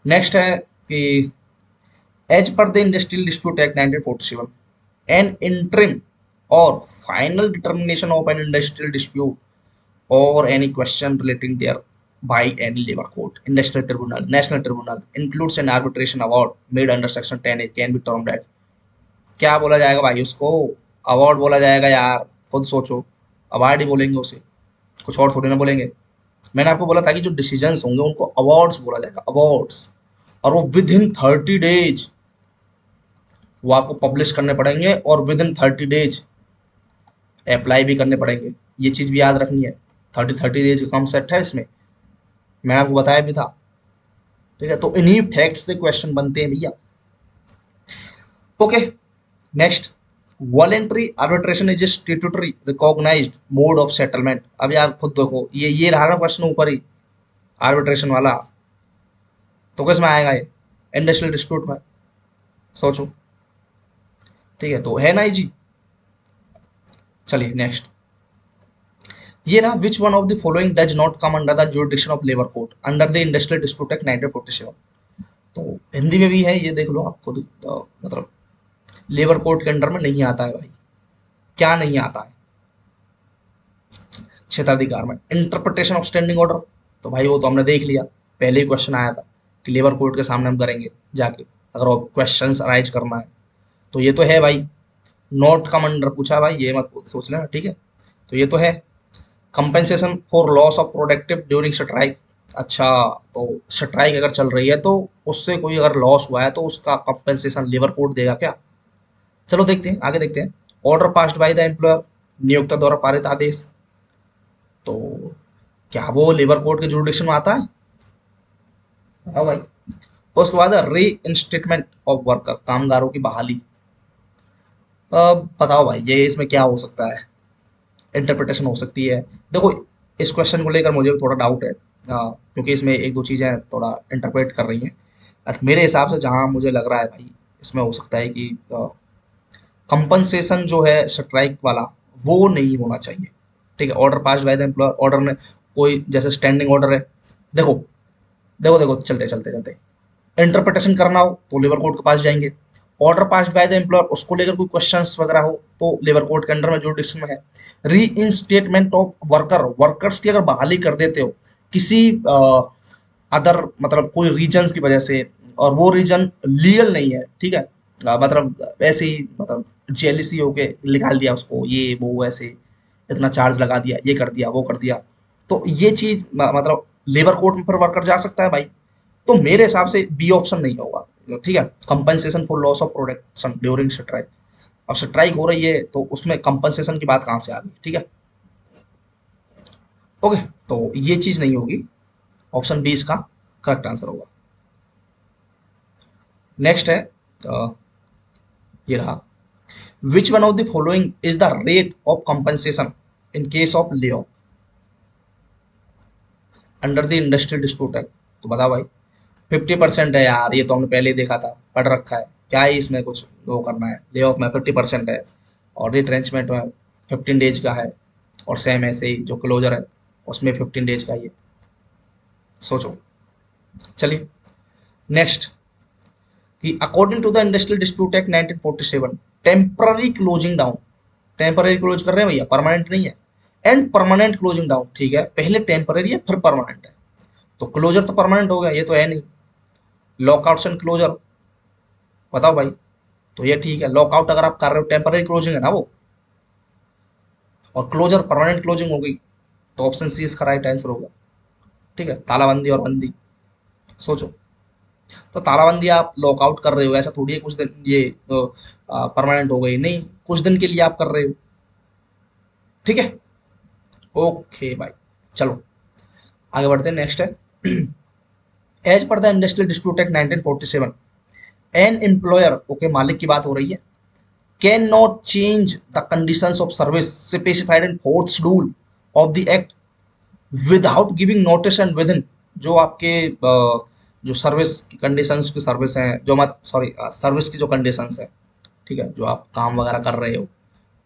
नेक्स्ट है कि as per the industrial dispute act 1947 an interim और final determination of an industrial dispute or any question relating there by any labor court, industrial tribunal, national tribunal includes an arbitration award made under section 10A can be termed as, क्या बोला जाएगा भाई उसको, award बोला जाएगा यार, खुद सोचो, अवार्ड ही बोलेंगे उसे, कुछ और थोड़ी ना बोलेंगे। मैंने आपको बोला था कि जो डिसीजंस होंगे उनको अवार्ड्स बोला जाएगा, अवार्ड्स, और वो विद इन 30 डेज वो आपको पब्लिश करने पड़ेंगे, और विद इन 30 डेज अप्लाई भी करने पड़ेंगे, ये चीज़ भी याद रखनी है, 30 डेज का कॉन्सेप्ट है इसमें, मैंने आपको बताया भी था। ठीक है, तो इन्हीं फैक्ट से क्वेश्चन बनते हैं भैया। Okay, next, voluntary arbitration is a statutory recognised mode of settlement. अब यार खुद देखो, ये रहा ना क्वेश्चन ऊपर ही, आर्बिट्रेशन वाला, तो किस में आएगा ये? इंडस्ट्रियल डिस्प्यूट में। सोचो, ठीक है, तो है ना जी। चलिए नेक्स्ट, ये ना, विच one of the following does not come under the jurisdiction of labour court under the industrial dispute act 1947। तो हिंदी में भी है, ये देख लो आप खुद, मतलब लेबर कोर्ट के अंडर में नहीं आता है भाई। क्या नहीं आता है? क्षेत्राधिकार में इंटरप्रिटेशन ऑफ स्टैंडिंग ऑर्डर, तो भाई वो तो हमने देख लिया, पहले ही क्वेश्चन आया था कि लेबर कोर्ट के सामने हम करेंगे जाके, अगर क्वेश्चंस अराइज करना है तो ये तो है भाई। नॉट कम अंडर पूछा भाई, ये मत सोच लेना, ठीक है। तो ये तो है। Compensation for loss of productive during strike, अच्छा, तो स्ट्राइक अगर चल रही है तो उससे कोई अगर लॉस हुआ है तो उसका कंपेंसेशन लेबर कोर्ट देगा क्या? चलो देखते हैं, आगे देखते हैं। Order passed by the employer, नियोक्ता द्वारा पारित आदेश, तो क्या वो लेबर कोर्ट के जुरिडिक्शन में आता है? हाँ भाई। उसके बाद री इंस्टेटमेंट ऑफ वर्कर, कामगारों की बहाली। अब बताओ भाई, ये इसमें क्या हो सकता है? इंटरप्रिटेशन हो सकती है। देखो, इस क्वेश्चन को लेकर मुझे भी थोड़ा डाउट है, क्योंकि इसमें एक दो चीज़ें थोड़ा इंटरप्रेट कर रही हैं। और मेरे हिसाब से जहाँ मुझे लग रहा है भाई, इसमें हो सकता है कि कंपनसेशन जो है स्ट्राइक वाला, वो नहीं होना चाहिए। ठीक है, order pass by the employer, order ने कोई जैसे स्टैंडिंग ऑर्डर है, देखो देखो देखो, चलते चलते चलते, इंटरप्रिटेशन करना हो तो लेबर कोर्ट के पास जाएंगे। Order pass by the employer, उसको लेकर कोई क्वेश्चंस वगैरह हो तो लेबर कोर्ट के अंडर में जुरिडिक्शन में है। री इंस्टेटमेंट ऑफ वर्कर, वर्कर्स की अगर बहाली कर देते हो किसी अदर, मतलब कोई रीजन की वजह से, और वो रीजन लीगल नहीं है, ठीक है, मतलब ऐसे ही, मतलब जेलिसी होके निकाल दिया उसको, ये वो ऐसे इतना चार्ज लगा दिया, ये कर दिया, वो कर दिया, तो ये चीज मतलब लेबर कोर्ट में फिर वर्कर जा सकता है भाई। तो मेरे हिसाब से बी ऑप्शन नहीं होगा, ठीक है। Compensation for loss of production during strike, अब स्ट्राइक हो रही है तो उसमें कंपनसेशन की बात कहाँ से आ गई, ठीक है। ओके, तो ये चीज नहीं होगी, ऑप्शन बी इसका करेक्ट आंसर होगा। नेक्स्ट है, ये रहा, विच one of the following is the rate of compensation in case of lay off under the industrial dispute act. तो बताओ भाई। 50% है यार, ये तो हमने पहले ही देखा था, पढ़ रखा है, क्या ही इसमें कुछ वो करना है। ले ऑफ में 50% है, और रिट्रेंचमेंट में 15 डेज का है, और सेम ऐसे ही जो क्लोजर है उसमें 15 डेज का ही है। सोचो। चलिए नेक्स्ट, कि according to the industrial dispute act 1947, temporary closing down, temporary close कर रहे हैं भैया, परमानेंट नहीं है। एंड परमानेंट क्लोजिंग डाउन, ठीक है, पहले टेम्पररी है फिर परमानेंट है, तो क्लोजर तो परमानेंट हो गया, ये तो है नहीं। लॉकआउट्स एंड क्लोजर, बताओ भाई। तो ये ठीक है, लॉकआउट अगर आप कर रहे हो टेम्पररी क्लोजिंग है ना वो, और क्लोजर परमानेंट क्लोजिंग हो गई, तो ऑप्शन सी इसका राइट आंसर होगा। ठीक है, तालाबंदी और बंदी, सोचो। तो तालाबंदी आप लॉकआउट कर रहे हो, ऐसा थोड़ी है कुछ दिन ये परमानेंट हो गई, नहीं, कुछ दिन के लिए आप कर रहे हो। ठीक है, ओके भाई, चलो आगे बढ़ते हैं। नेक्स्ट है, as per the industrial dispute act 1947, an employer, okay, मालिक की बात हो रही है, can not change the conditions of service specified in fourth schedule of the act without giving notice and within, जो आपके जो सर्विस की कंडीशंस की सर्विस हैं, जो मत सॉरी सर्विस की जो कंडीशंस है, ठीक है, जो आप काम वगैरह कर रहे हो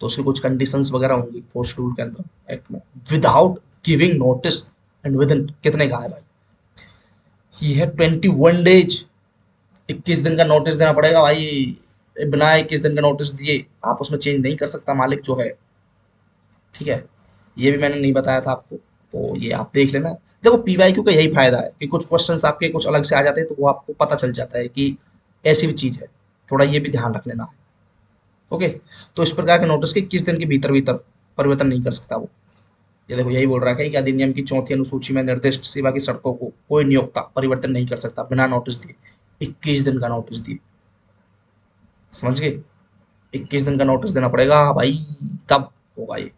तो उसकी कुछ कंडीशंस वगैरह होंगी फोर्स रूल के अंदर एक्ट में, without giving notice and with in, कितने का है भाई? ये है 21 डेज, 21 दिन का नोटिस देना पड़ेगा भाई। बिना 21 दिन का नोटिस दिए आप उसमें चेंज नहीं कर सकता मालिक जो है, ठीक है। ये भी मैंने नहीं बताया था आपको, तो ये आप देख लेना। देखो, पीवाईक्यू का यही फायदा है कि कुछ क्वेश्चंस आपके कुछ अलग से आ जाते हैं तो वो आपको पता चल जाता है कि ऐसी भी चीज है, थोड़ा ये भी ध्यान रख लेना है। ओके, तो इस प्रकार के नोटिस के 21 दिन के भीतर भीतर परिवर्तन नहीं कर सकता वो। ये देखो, यही बोल रहा है कि अधिनियम की 4वीं अनुसूची में निर्दिष्ट सेवा की शर्तों को कोई नियोक्ता परिवर्तन नहीं कर सकता बिना नोटिस दिए, 21 दिन का नोटिस दिए, समझ गए? 21 दिन का नोटिस देना पड़ेगा भाई, तब होगा ये।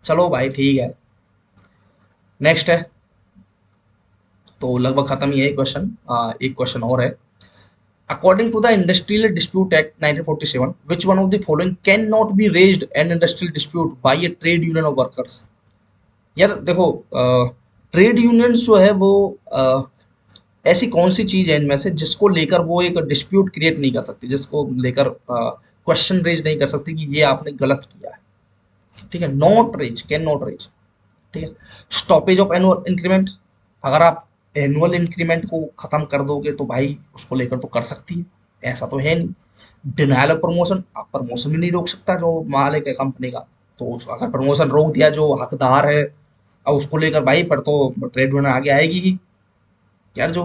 चलो भाई ठीक है, नेक्स्ट है, तो लगभग खत्म ही है क्वेश्चन। एक क्वेश्चन और है। According to the industrial dispute act 1947, which one of the following can not be raised an industrial dispute by a trade union of workers. यार देखो, ट्रेड यूनियंस जो है वो ऐसी कौन सी चीज है इनमें से जिसको लेकर वो एक डिस्प्यूट क्रिएट नहीं कर सकती, जिसको लेकर क्वेश्चन रेज नहीं कर सकती कि ये आपने गलत किया है। ठीक है, not raise, can not raise. ठीक है। स्टॉपेज ऑफ एनुअल इंक्रीमेंट, अगर आप एनुअल इंक्रीमेंट को खत्म कर दोगे तो भाई उसको लेकर तो कर सकती है, ऐसा तो है नहीं। डिनायल ऑफ प्रमोशन, आप प्रमोशन भी नहीं रोक सकता जो मालिक है कंपनी का। तो अगर प्रमोशन रोक दिया जो हकदार है, अब उसको लेकर भाई पर तो ट्रेड यूनियन आगे आएगी ही। यार जो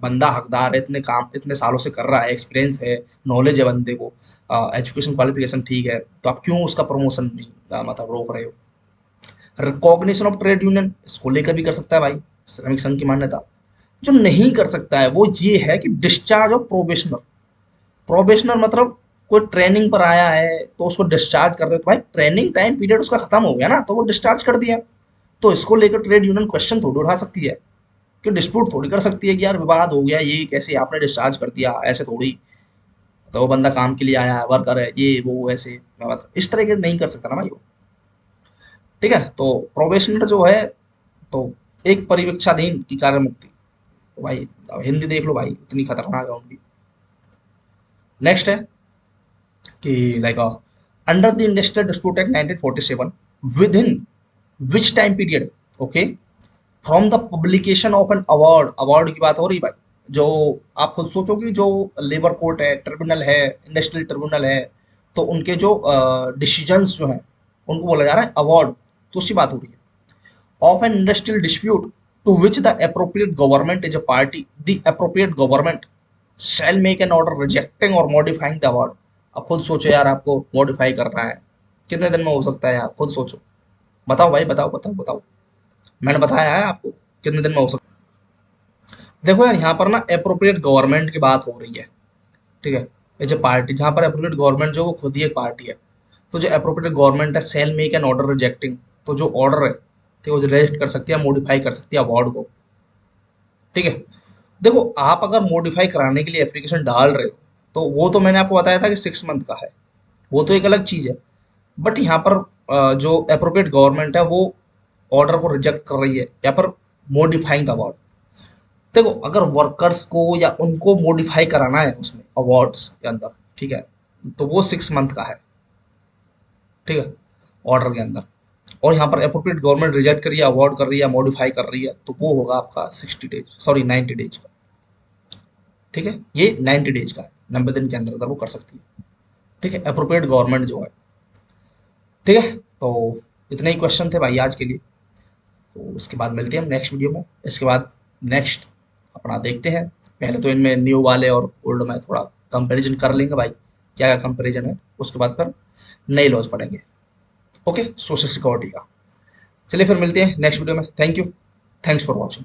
बंदा हकदार है, इतने काम इतने सालों से कर रहा है, एक्सपीरियंस है, नॉलेज है बंदे को, एजुकेशन क्वालिफिकेशन ठीक है, तो आप क्यों उसका प्रमोशन नहीं मतलब रोक रहे हो। रिकॉग्निशन ऑफ ट्रेड यूनियन, इसको लेकर भी कर सकता है भाई श्रमिक संघ की मान्यता। जो नहीं कर सकता है वो ये है कि डिस्चार्ज ऑफ प्रोबेशनर। प्रोबेशनर मतलब कोई ट्रेनिंग पर आया है तो उसको डिस्चार्ज कर रहे हो, तो भाई ट्रेनिंग टाइम पीरियड उसका खत्म हो गया ना, तो वो डिस्चार्ज कर दिया। तो इसको लेकर ट्रेड यूनियन क्वेश्चन थोड़ी उठा सकती है, कि डिस्प्यूट थोड़ी कर सकती है कि यार विवाद हो गया, ये कैसे आपने डिस्चार्ज कर दिया, ऐसे थोड़ी। तो वो बंदा काम के लिए आया है, वर्कर है, ये वो ऐसे मतलब इस तरह के नहीं कर सकता ना भाई वो। ठीक है, तो प्रोबेशनर जो है तो एक परिवीक्षाधीन की कार्य मुक्ति। तो भाई अब हिंदी देख लो भाई, इतनी खतरनाक है उनकी। नेक्स्ट है कि like under the industrial dispute act 1947, with in which time period, okay, from the publication of an award, award की बात हो रही भाई, जो आप खुद सोचो कि जो लेबर कोर्ट है, ट्रिब्यूनल है, इंडस्ट्रियल ट्रिब्यूनल है, तो उनके जो डिसीजंस जो हैं उनको बोला जा रहा है अवार्ड। तो उसकी बात हो रही है। Of an industrial dispute to which the appropriate government is a party, the appropriate government shall make an order rejecting or modifying the award। अब खुद सोचो यार, आपको मॉडिफाई करना है, कितने दिन में हो सकता है यार, खुद सोचो। बताओ भाई, बताओ बताओ बताओ। मैंने बताया है आपको कितने दिन में हो सकता है। देखो यार, यहाँ पर ना अप्रोप्रिएट गवर्नमेंट की बात हो रही है। ठीक है, ये जो पार्टी, जहाँ पर अप्रोप्रिएट गवर्नमेंट जो वो खुद ही एक पार्टी है। तो जो अप्रोप्रिएट गवर्नमेंट है shall make an order rejecting, तो जो ऑर्डर है ठीक है वो रिजेक्ट कर सकती है, मॉडिफाई कर सकती है अवार्ड को। ठीक है। देखो, आप अगर मॉडिफाई कराने के लिए एप्लीकेशन डाल रहे हो तो वो तो मैंने आपको बताया था कि 6 मंथ का है, वो तो एक अलग चीज है। बट यहाँ पर जो अप्रोप्रिएट गवर्नमेंट है वो ऑर्डर को रिजेक्ट कर रही है या पर मॉडिफाइंग द अवार्ड। देखो, अगर वर्कर्स को या उनको मॉडिफाई कराना है उसमें अवार्ड्स के अंदर, ठीक है, तो वो 6 मंथ का है। ठीक है, ऑर्डर के अंदर। और यहाँ पर अप्रोप्रिएट गवर्नमेंट रिजेक्ट कर रही है, अवार्ड कर रही है, मॉडिफाई कर रही है, तो वो होगा आपका 60 डेज, सॉरी 90 डेज का। ठीक है, ये 90 डेज का है, 90 दिन के अंदर अंदर वो कर सकती है। ठीक है, अप्रोप्रिएट गवर्नमेंट जो है। ठीक है, तो इतने ही क्वेश्चन थे भाई आज के लिए। तो इसके बाद मिलते हैं हम नेक्स्ट वीडियो में। इसके बाद नेक्स्ट अपना देखते हैं। पहले तो इनमें न्यू वाले और ओल्ड में थोड़ा कंपैरिजन कर लेंगे भाई, क्या क्या कंपैरिजन है। उसके बाद फिर नए लॉज पढ़ेंगे। ओके, सोशल सिक्योरिटी का। चलिए फिर मिलते हैं नेक्स्ट वीडियो में। Thank you, thanks for watching.